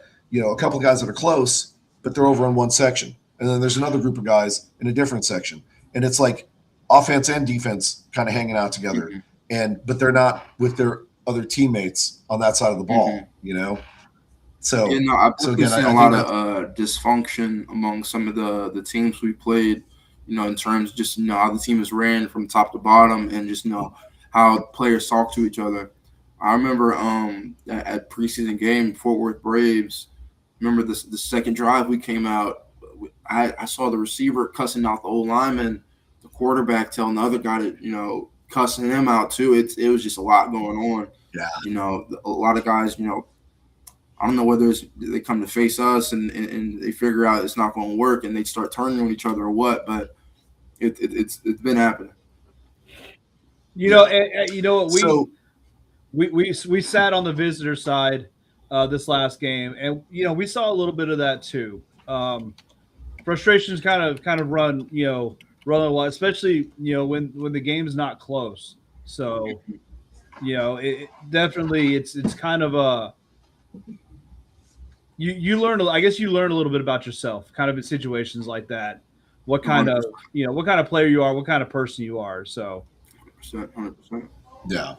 Speaker 1: couple of guys that are close, but they're over in one section. And then there's another group of guys in a different section. And it's like offense and defense kind of hanging out together. But they're not with their other teammates on that side of the ball, So,
Speaker 3: I've seen a lot of dysfunction among some of the teams we played, in terms of just, how the team is ran from top to bottom, and just, how players talk to each other. I remember at preseason game, Fort Worth Braves, remember the second drive we came out, I saw the receiver cussing out the old lineman, the quarterback telling the other guy to, cussing them out too. It was just a lot going on.
Speaker 1: Yeah.
Speaker 3: A lot of guys, I don't know whether they come to face us and they figure out it's not going to work and they start turning on each other or what, but it's been happening.
Speaker 2: You know what, we sat on the visitor side this last game, and we saw a little bit of that too. Frustrations kind of run a lot, especially when the game's not close. So it definitely it's kind of a you learn. I guess you learn a little bit about yourself, kind of in situations like that. What kind of what kind of player you are, what kind of person you are. So
Speaker 3: 100%.
Speaker 1: Yeah.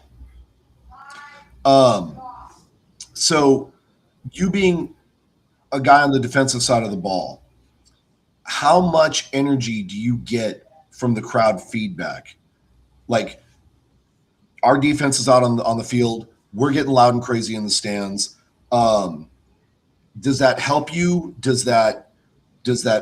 Speaker 1: So you being a guy on the defensive side of the ball, how much energy do you get from the crowd feedback? Like, our defense is out on the field, we're getting loud and crazy in the stands. Does that help you? Does that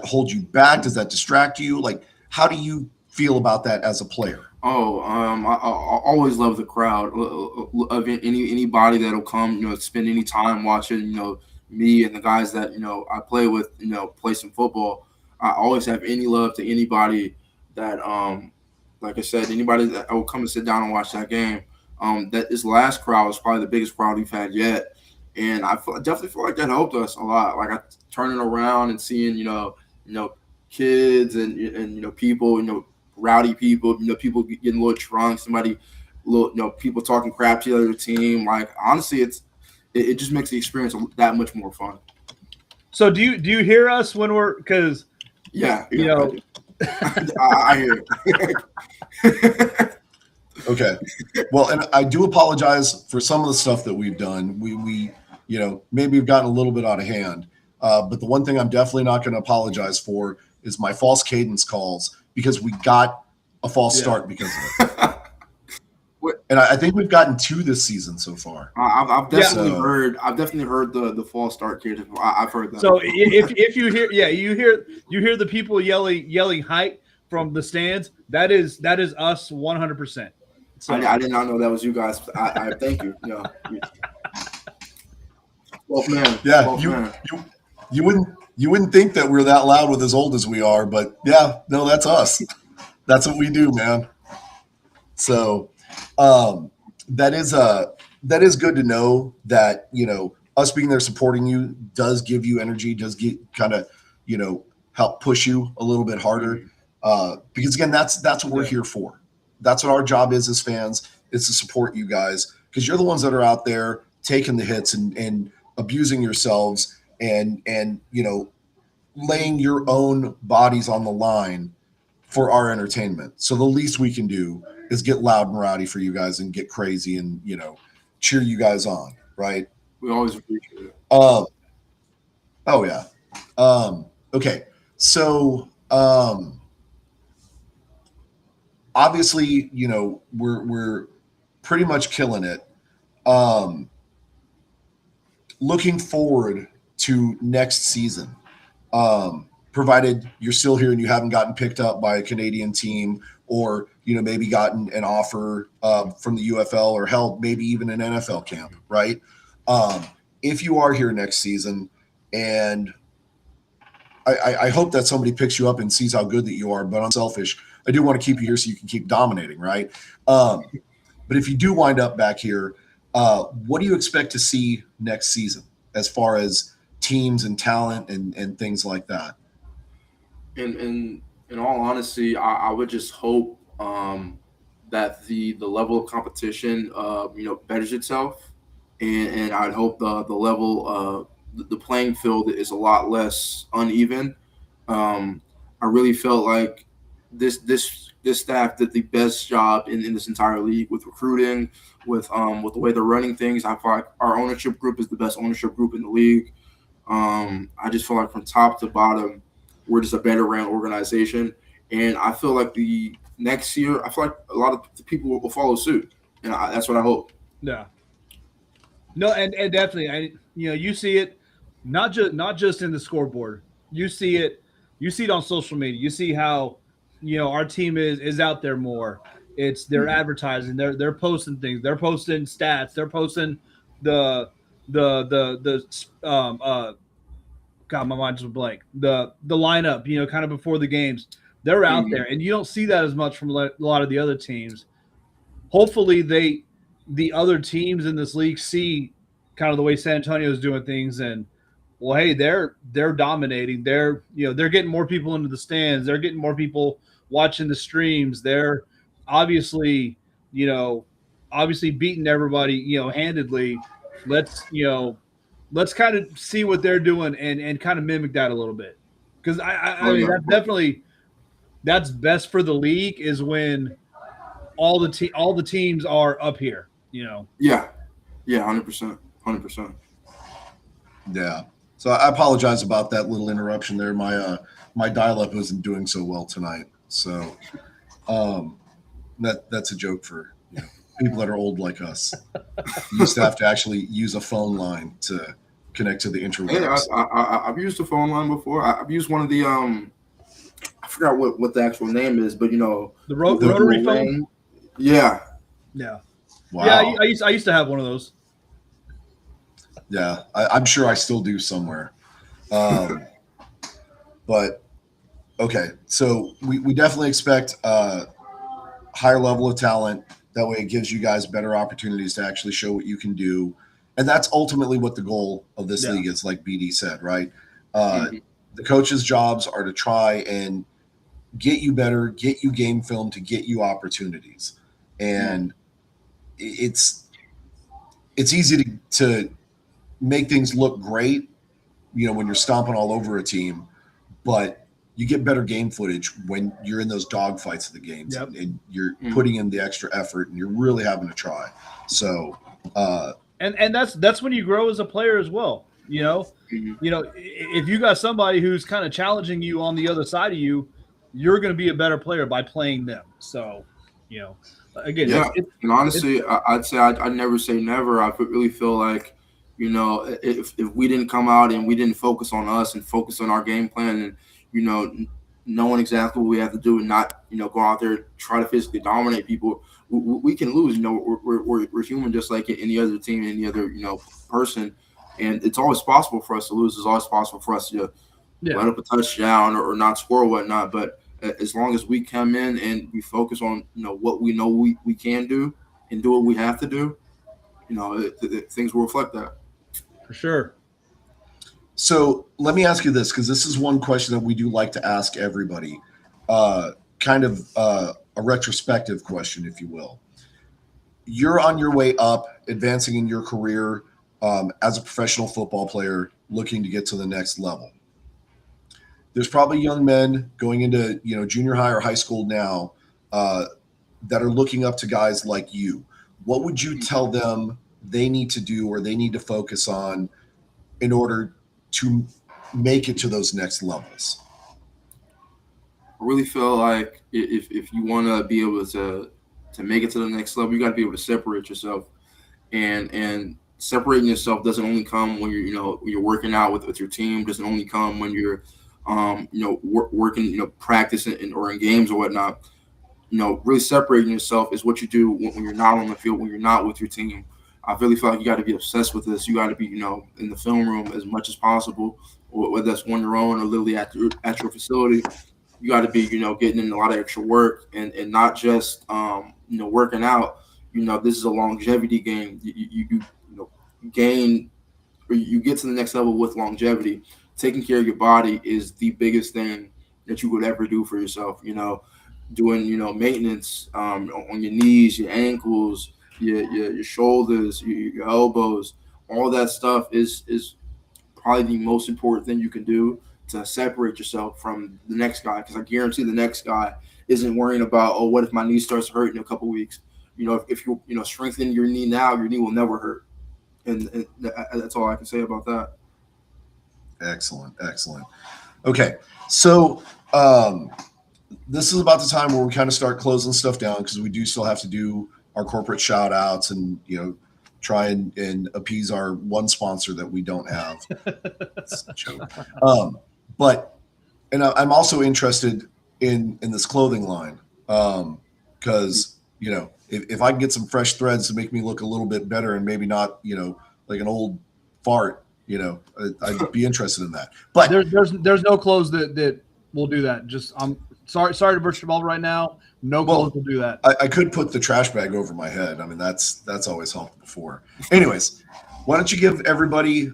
Speaker 1: hold you back? Does that distract you? Like, how do you feel about that as a player?
Speaker 3: I always love the crowd of anybody that'll come, spend any time watching, me and the guys that, I play with, play some football. I always have any love to anybody that, like I said, anybody that will come and sit down and watch that game. That this last crowd was probably the biggest crowd we've had yet. And I definitely feel like that helped us a lot. Like, I turning around and seeing, kids and people, rowdy people, people getting a little drunk, people talking crap to the other team. Like, honestly, it just makes the experience that much more fun.
Speaker 2: So do you hear us when we're, because
Speaker 3: I hear it.
Speaker 1: Okay. Well, and I do apologize for some of the stuff that we've done. We maybe we've gotten a little bit out of hand. But the one thing I'm definitely not going to apologize for is my false cadence calls, because we got a false start because of it. And I think we've gotten 2 this season so far.
Speaker 3: I've definitely heard the false start cadence. I've heard that.
Speaker 2: So if you hear you hear the people yelling height from the stands, that is us 100%. So,
Speaker 3: I did not know that was you guys. I thank you. Yeah. Well, man.
Speaker 1: Yeah, you wouldn't think that we're that loud with as old as we are, but yeah, no, that's us. That's what we do, man. So that is good to know that, us being there supporting you does give you energy, does get kind of, help push you a little bit harder. Because again, that's what we're here for. That's what our job is as fans, is to support you guys, because you're the ones that are out there taking the hits and abusing yourselves and laying your own bodies on the line for our entertainment. So the least we can do is get loud and rowdy for you guys and get crazy and, cheer you guys on. Right.
Speaker 3: We always appreciate it.
Speaker 1: Oh yeah. Okay. So, obviously, we're pretty much killing it. Looking forward to next season, provided you're still here and you haven't gotten picked up by a Canadian team, or maybe gotten an offer from the UFL, or hell, maybe even an NFL camp, right? If you are here next season, and I hope that somebody picks you up and sees how good that you are, but I'm selfish. I do want to keep you here so you can keep dominating, right? But if you do wind up back here, what do you expect to see next season as far as teams and talent and things like that?
Speaker 3: In all honesty, I would just hope that the level of competition betters itself, and I'd hope the level of the playing field is a lot less uneven. I really felt like this staff did the best job in this entire league with recruiting, with the way they're running things. I feel like our ownership group is the best ownership group in the league. I just feel like from top to bottom, we're just a better ran organization. And I feel like the next year, I feel like a lot of the people will follow suit. And that's what I hope.
Speaker 2: Yeah. No, and definitely, you see it not just in the scoreboard. You see it on social media. You see how, our team is out there more. They're advertising. They're posting things. They're posting stats. They're posting the God, my mind just blank. The lineup, kind of before the games. They're out there, and you don't see that as much from a lot of the other teams. Hopefully, the other teams in this league see kind of the way San Antonio is doing things, and well, hey, they're dominating. They're getting more people into the stands. They're getting more people watching the streams. They're obviously beating everybody, handedly. Let's kind of see what they're doing and kind of mimic that a little bit. Because I mean, that's definitely that's best for the league, is when all the teams are up here,
Speaker 3: Yeah, 100%.
Speaker 1: Yeah. So I apologize about that little interruption there. My dial-up isn't doing so well tonight. So that's a joke for people that are old like us. You used to have to actually use a phone line to connect to the interwebs.
Speaker 3: Hey, I've used a phone line before. I've used one of the I forgot what the actual name is, but
Speaker 2: the rotary phone.
Speaker 3: Yeah.
Speaker 2: Wow.
Speaker 1: Yeah,
Speaker 2: I used to have one of those.
Speaker 1: Yeah, I'm sure I still do somewhere. But okay, so we definitely expect a higher level of talent. That way it gives you guys better opportunities to actually show what you can do. And that's ultimately what the goal of this league is, like BD said, right? The coaches' jobs are to try and get you better, get you game film, to get you opportunities. And it's easy to make things look great, when you're stomping all over a team, but you get better game footage when you're in those dog fights of the games.
Speaker 2: Yep.
Speaker 1: and you're putting in the extra effort and you're really having to try. So,
Speaker 2: and that's when you grow as a player as well. If you got somebody who's kind of challenging you on the other side of you, you're going to be a better player by playing them. So, again,
Speaker 3: and honestly, I'd say I'd never say never. I really feel like, if we didn't come out and we didn't focus on us and focus on our game plan and, knowing exactly what we have to do and not, go out there and try to physically dominate people, we can lose. We're human just like any other team, any other, person. And it's always possible for us to lose. It's always possible for us to let up a touchdown or not score or whatnot. But as long as we come in and we focus on, what we know we can do and do what we have to do, things will reflect that.
Speaker 2: For sure.
Speaker 1: So let me ask you this, because this is one question that we do like to ask everybody, kind of a retrospective question, if you will. You're on your way up, advancing in your career as a professional football player, looking to get to the next level. There's probably young men going into junior high or high school now that are looking up to guys like you. What would you tell them they need to do or they need to focus on in order to make it to those next levels?
Speaker 3: I really feel like if you want to be able to make it to the next level, you got to be able to separate yourself, and separating yourself doesn't only come when you're working out with your team. Doesn't only come when you're working practicing or in games or whatnot. Really separating yourself is what you do when you're not on the field, when you're not with your team. I really feel like you got to be obsessed with this. You got to be, in the film room as much as possible, whether that's on your own or literally at your facility. You got to be, getting in a lot of extra work and not just, working out. This is a longevity game. You gain, or you get to the next level with longevity. Taking care of your body is the biggest thing that you would ever do for yourself. Doing, maintenance on your knees, your ankles, your shoulders, your elbows, all that stuff is probably the most important thing you can do to separate yourself from the next guy. Because I guarantee the next guy isn't worrying about, what if my knee starts hurting in a couple weeks? If you strengthen your knee now, your knee will never hurt. And that's all I can say about that.
Speaker 1: Excellent. Okay, so this is about the time where we kind of start closing stuff down, because we do still have to do our corporate shout outs and try and appease our one sponsor that we don't have. It's a joke. But I'm also interested in this clothing line, because if I can get some fresh threads to make me look a little bit better and maybe not like an old fart, I'd be interested in that. But
Speaker 2: there's no clothes that will do that. Just I'm sorry to burst your bubble right now. No clothes will do that.
Speaker 1: I could put the trash bag over my head. I mean, that's always helped before. Anyways, why don't you give everybody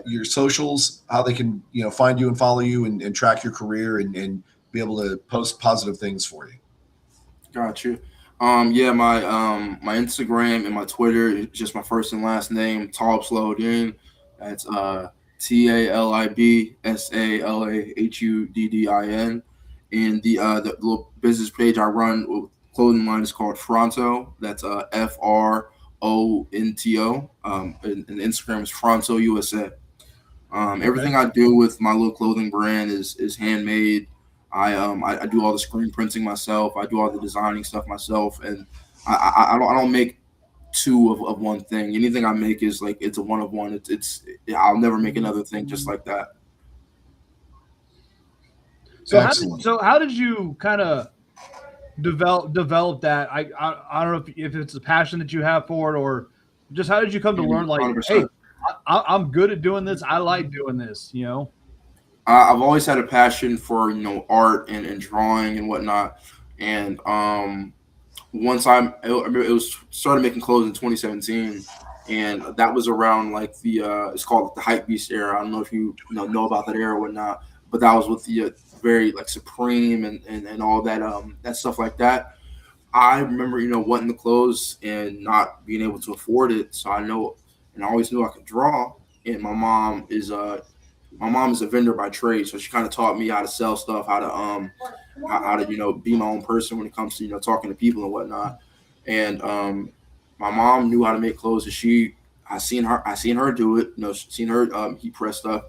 Speaker 1: your socials, how they can find you and follow you and track your career and be able to post positive things for you.
Speaker 3: Got you. My Instagram and my Twitter is just my first and last name, Talib Salahuddin. That's TalibSalahuddin. And the little business page I run with clothing line is called Fronto. That's Fronto. And Instagram is Fronto USA. Everything I do with my little clothing brand is handmade. I do all the screen printing myself. I do all the designing stuff myself, and I don't make two of one thing. Anything I make is like it's a one of one. I'll never make another thing just like that.
Speaker 2: So how did you kind of develop that? I don't know if it's a passion that you have for it, or just how did you come to learn
Speaker 3: 100%.
Speaker 2: Hey, I'm good at doing this. I like doing this.
Speaker 3: I've always had a passion for art and drawing and whatnot. And once it was started making clothes in 2017, and that was around like the it's called the Hype Beast era. I don't know if you know about that era or whatnot, but that was with the very like Supreme and all that that stuff like that. I remember, wanting the clothes and not being able to afford it. So I always knew I could draw. And my mom is a vendor by trade, so she kind of taught me how to sell stuff, how to be my own person when it comes to talking to people and whatnot. And my mom knew how to make clothes, and I seen her do it. Seen her heat press stuff,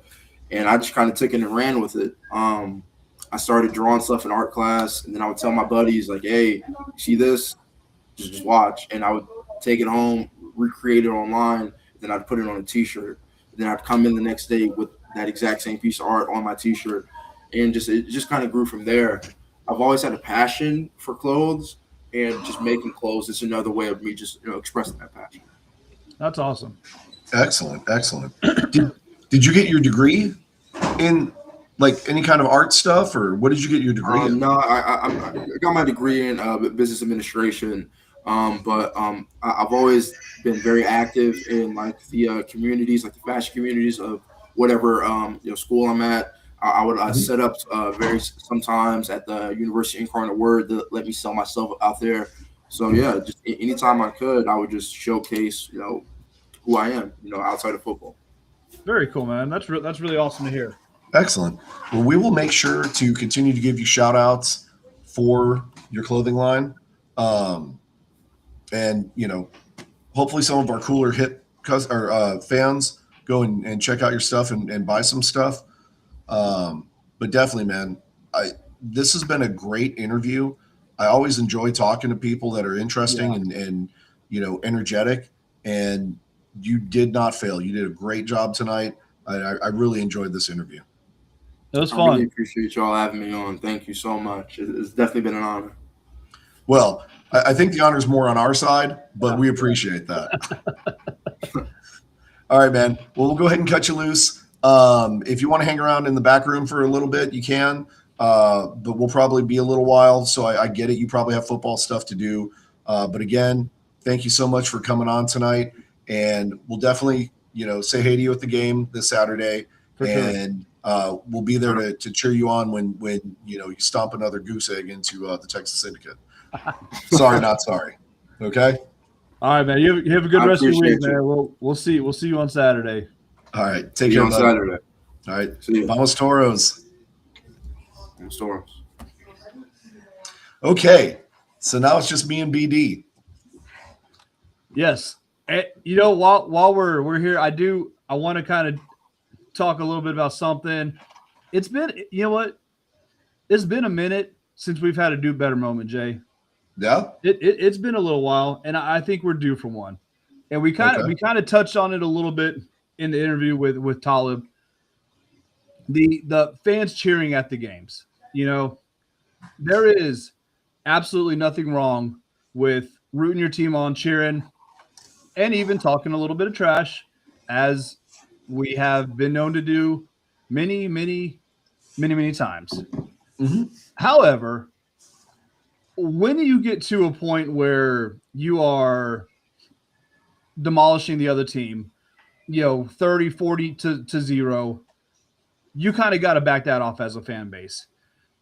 Speaker 3: and I just kind of took it and ran with it. I started drawing stuff in art class, and then I would tell my buddies like, "Hey, see this? Just watch." And I would take it home, recreate it online, then I'd put it on a T-shirt. Then I'd come in the next day with that exact same piece of art on my T-shirt, and it just kind of grew from there. I've always had a passion for clothes, and just making clothes is another way of me just expressing that passion.
Speaker 2: That's awesome.
Speaker 1: Excellent. Did you get your degree in like any kind of art stuff, or what did you get your degree in?
Speaker 3: No, I got my degree in business administration, but I've always been very active in like the communities, like the fashion communities of whatever school I'm at. I would set up sometimes at the University of Incarnate Word to let me sell myself out there. So yeah, just anytime I could, I would just showcase who I am, outside of football.
Speaker 2: Very cool, man. That's really awesome to hear.
Speaker 1: Excellent. Well, we will make sure to continue to give you shout outs for your clothing line. And, hopefully some of our cooler fans go and check out your stuff and buy some stuff. But definitely, man, this has been a great interview. I always enjoy talking to people that are interesting and energetic, and you did not fail. You did a great job tonight. I really enjoyed this interview.
Speaker 2: It was fun.
Speaker 3: I really appreciate y'all having me on. Thank you so much. It's definitely been an honor.
Speaker 1: Well, I think the honor is more on our side, but we appreciate that. All right, man. Well, we'll go ahead and cut you loose. If you want to hang around in the back room for a little bit, you can. But we'll probably be a little while, so I get it. You probably have football stuff to do. But again, thank you so much for coming on tonight. And we'll definitely, say hey to you at the game this Saturday. And we'll be there to cheer you on when you stomp another goose egg into the Texas Syndicate. Sorry, not sorry. Okay.
Speaker 2: All right, man. You have a good rest of your week, man. We'll see you on Saturday.
Speaker 1: All right. Take care
Speaker 3: on Saturday.
Speaker 1: All right.
Speaker 3: See you.
Speaker 1: Vamos Toros.
Speaker 3: Vamos Toros.
Speaker 1: Okay. So now it's just me and BD.
Speaker 2: Yes. And, while we're here, I want to kind of talk a little bit about something. It's been, it's been a minute since we've had a do better moment, Jay.
Speaker 1: Yeah.
Speaker 2: It's been a little while, and I think we're due for one. And we kind of touched on it a little bit in the interview with Talib. The fans cheering at the games. There is absolutely nothing wrong with rooting your team on, cheering, and even talking a little bit of trash, as we have been known to do many, many, many, many times.
Speaker 1: Mm-hmm.
Speaker 2: However, when you get to a point where you are demolishing the other team, 30, 40 to 0, you kind of got to back that off as a fan base.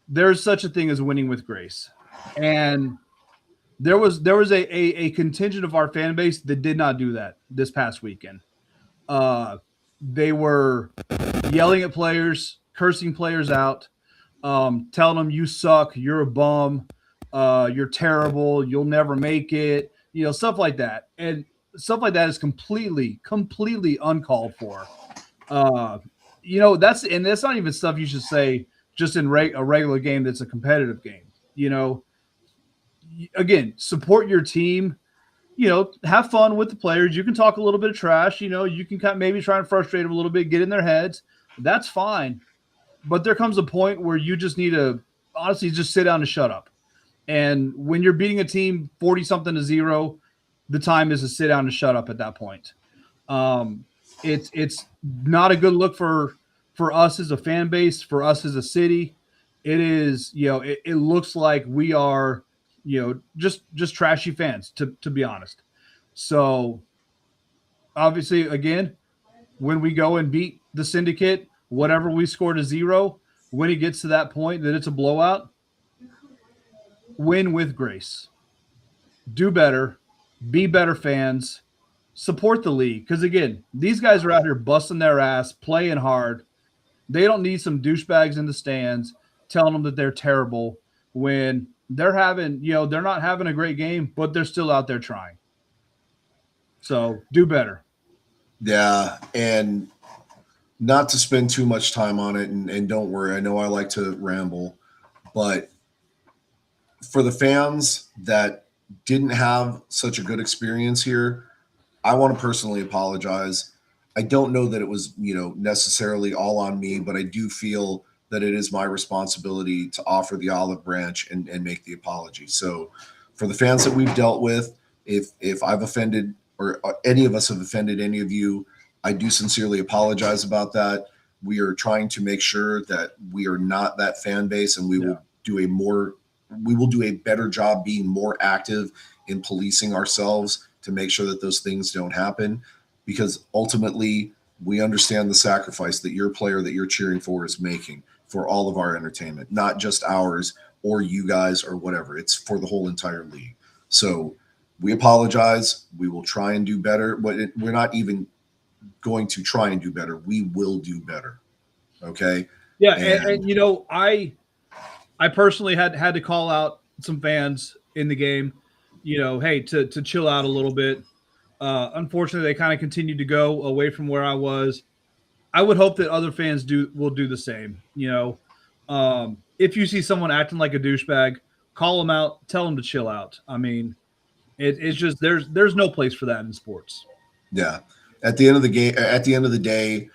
Speaker 2: There's such a thing as winning with grace. And there was a contingent of our fan base that did not do that this past weekend. They were yelling at players, cursing players out, telling them you suck, you're a bum, you're terrible, you'll never make it, stuff like that. And stuff like that is completely uncalled for. That's not even stuff you should say just in a regular game that's a competitive game. Again, support your team. Have fun with the players. You can talk a little bit of trash. You can maybe try and frustrate them a little bit, get in their heads. That's fine. But there comes a point where you just need to honestly just sit down and shut up. And when you're beating a team 40-something to 0, the time is to sit down and shut up at that point. It's not a good look for us as a fan base, for us as a city. It is, it looks like we are, just trashy fans, to be honest. So obviously, again, when we go and beat the Syndicate, whatever we score to 0, when it gets to that point that it's a blowout, win with grace. Do better. Be better fans. Support the league. Because, again, these guys are out here busting their ass, playing hard. They don't need some douchebags in the stands telling them that they're terrible when they're having, they're not having a great game, but they're still out there trying. So do better.
Speaker 1: Yeah, and not to spend too much time on it, and don't worry, I know I like to ramble, but for the fans that didn't have such a good experience here, I want to personally apologize. I don't know that it was, necessarily all on me, but I do feel that it is my responsibility to offer the olive branch and make the apology. So for the fans that we've dealt with, if I've offended or any of us have offended any of you, I do sincerely apologize about that. We are trying to make sure that we are not that fan base, and we will do a better job being more active in policing ourselves to make sure that those things don't happen, because ultimately we understand the sacrifice that your player that you're cheering for is making for all of our entertainment, not just ours or you guys or whatever. It's for the whole entire league. So we apologize. We will try and do better, but we're not even going to try and do better. We will do better. Okay.
Speaker 2: Yeah. And I personally had to call out some fans in the game, hey, to chill out a little bit. Unfortunately, they kind of continued to go away from where I was. I would hope that other fans will do the same. If you see someone acting like a douchebag, call them out, tell them to chill out. I mean, it's just there's no place for that in sports.
Speaker 1: Yeah. At the end of the day,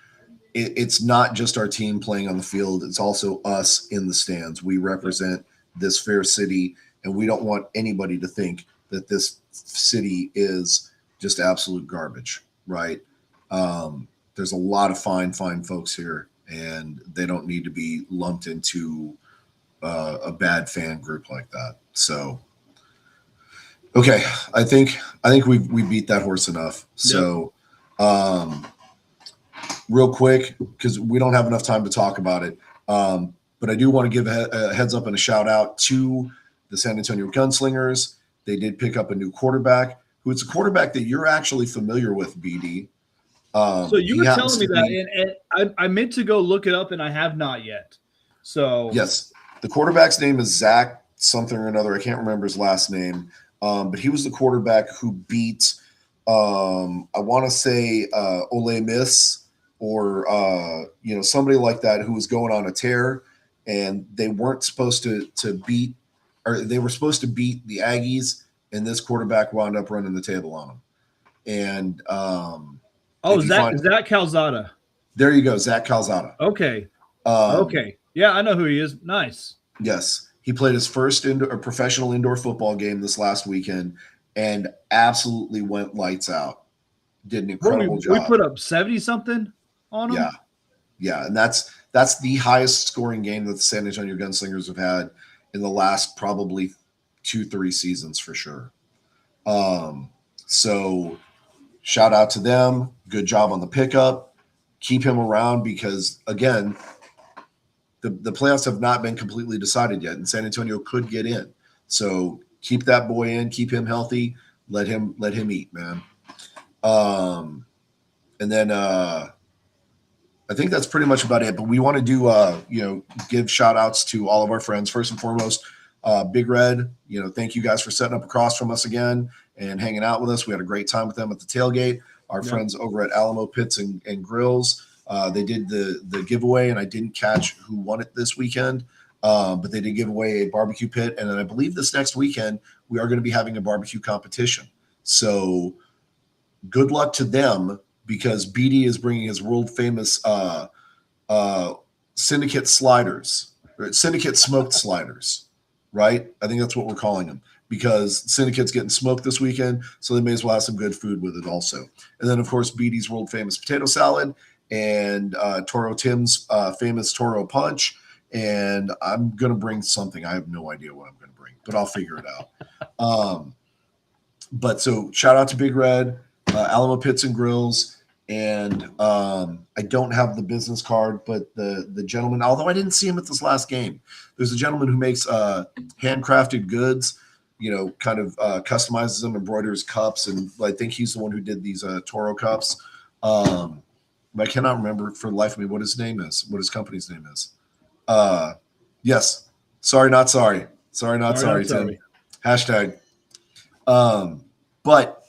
Speaker 1: it's not just our team playing on the field. It's also us in the stands. We represent this fair city, and we don't want anybody to think that this city is just absolute garbage, right? There's a lot of fine folks here, and they don't need to be lumped into a bad fan group like that. So, okay, I think we beat that horse enough. So, real quick, because we don't have enough time to talk about it, but I do want to give a heads up and a shout out to the San Antonio Gunslingers. They did pick up a new quarterback, who it's a quarterback that you're actually familiar with, BD.
Speaker 2: So you were telling me that, and I meant to go look it up, and I have not yet. So
Speaker 1: yes, the quarterback's name is Zach something or another. I can't remember his last name, but he was the quarterback who beat, I want to say Ole Miss or somebody like that, who was going on a tear, and they weren't supposed to beat, or they were supposed to beat the Aggies, and this quarterback wound up running the table on them. And
Speaker 2: Zach Calzada.
Speaker 1: There you go, Zach Calzada.
Speaker 2: Okay. Okay. Yeah, I know who he is. Nice.
Speaker 1: Yes. He played his first professional indoor football game this last weekend and absolutely went lights out. Did an incredible job.
Speaker 2: We put up 70-something on him?
Speaker 1: Yeah. And that's the highest scoring game that the San Antonio Gunslingers have had in the last probably 2-3 seasons for sure. So shout out to them. Good job on the pickup. Keep him around because, again, the playoffs have not been completely decided yet, and San Antonio could get in. So keep that boy in, keep him healthy, let him eat, man. And then I think that's pretty much about it. But we want to do give shout outs to all of our friends. First and foremost, Big Red, thank you guys for setting up across from us again and hanging out with us. We had a great time with them at the tailgate. Our friends over at Alamo Pits and Grills. They did the giveaway, and I didn't catch who won it this weekend, but they did give away a barbecue pit. And then I believe this next weekend, we are going to be having a barbecue competition. So good luck to them, because BD is bringing his world famous syndicate sliders, or syndicate smoked sliders, right? I think that's what we're calling them, because Syndicate's getting smoked this weekend, so they may as well have some good food with it also. And then, of course, BD's world famous potato salad, and Toro Tim's famous Toro Punch. And I'm going to bring something. I have no idea what I'm going to bring, but I'll figure it out. But so shout out to Big Red, Alamo Pits and Grills. And I don't have the business card, but the gentleman, although I didn't see him at this last game, there's a gentleman who makes handcrafted goods, kind of customizes them, embroiders cups, and I think he's the one who did these Toro cups. But I cannot remember for the life of me what his name is, what his company's name is. Yes. Sorry, not sorry. Sorry, not sorry, Tim. Hashtag. But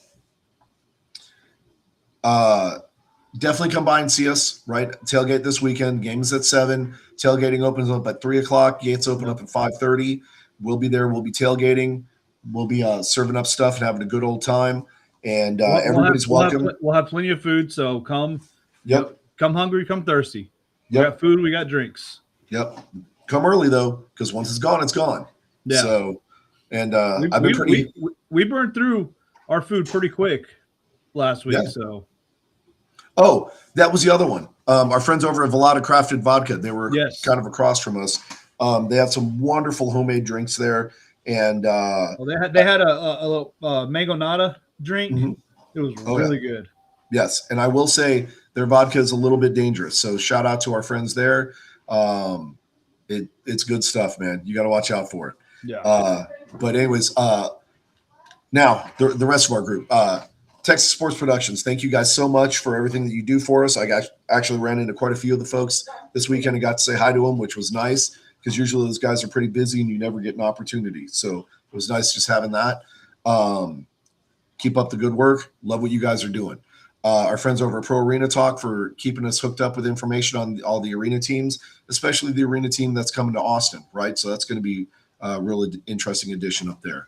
Speaker 1: definitely come by and see us, right? Tailgate this weekend. Game is at 7. Tailgating opens up at 3 o'clock. Gates open up at 5:30. We'll be there. We'll be tailgating. We'll be serving up stuff and having a good old time. And everybody's welcome.
Speaker 2: We'll have plenty of food, so come.
Speaker 1: Yep.
Speaker 2: Come hungry, come thirsty.
Speaker 1: Yep.
Speaker 2: We got food, we got drinks.
Speaker 1: Yep. Come early though, because once it's gone, it's gone.
Speaker 2: Yeah.
Speaker 1: So, and I've been pretty.
Speaker 2: We burned through our food pretty quick last week. Yeah. So.
Speaker 1: Oh, that was the other one. Our friends over at Velada Crafted Vodka. They were kind of across from us. They have some wonderful homemade drinks there, and
Speaker 2: they had a mango nata drink. Mm-hmm. It was really good.
Speaker 1: Yes, and I will say their vodka is a little bit dangerous. So shout out to our friends there. It's good stuff, man. You got to watch out for it.
Speaker 2: Yeah.
Speaker 1: But anyways, now the rest of our group, Texas Sports Productions. Thank you guys so much for everything that you do for us. I actually ran into quite a few of the folks this weekend and got to say hi to them, which was nice because usually those guys are pretty busy and you never get an opportunity. So it was nice just having that. Keep up the good work. Love what you guys are doing. Our friends over at Pro Arena Talk for keeping us hooked up with information on all the arena teams, especially the arena team that's coming to Austin, right? So that's going to be a really interesting addition up there.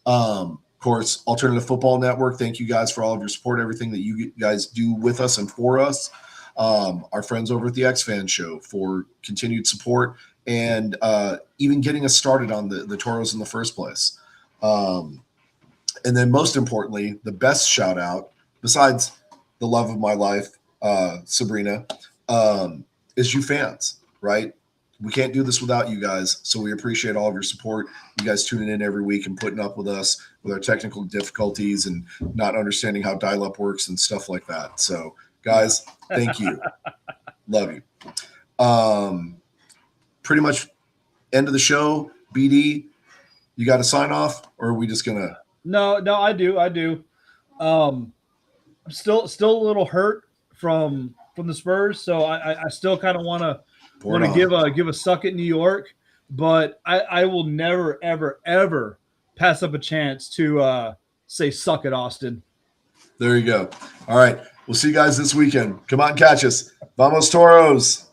Speaker 1: Of course, Alternative Football Network, thank you guys for all of your support, everything that you guys do with us and for us. Our friends over at the X-Fan Show for continued support and even getting us started on the Toros in the first place. And then most importantly, the best shout out, besides the love of my life, Sabrina, is you fans, right? We can't do this without you guys, so we appreciate all of your support. You guys tuning in every week and putting up with us with our technical difficulties and not understanding how dial-up works and stuff like that. So, guys, thank you. Love you. Pretty much end of the show. BD, you got to sign off, or are we just going to?
Speaker 2: No, I do. Still a little hurt from the Spurs, so I still kind of want to give a suck at New York, but I will never ever pass up a chance to say suck at Austin.
Speaker 1: There you go. All right, we'll see you guys this weekend. Come on, catch us. Vamos Toros.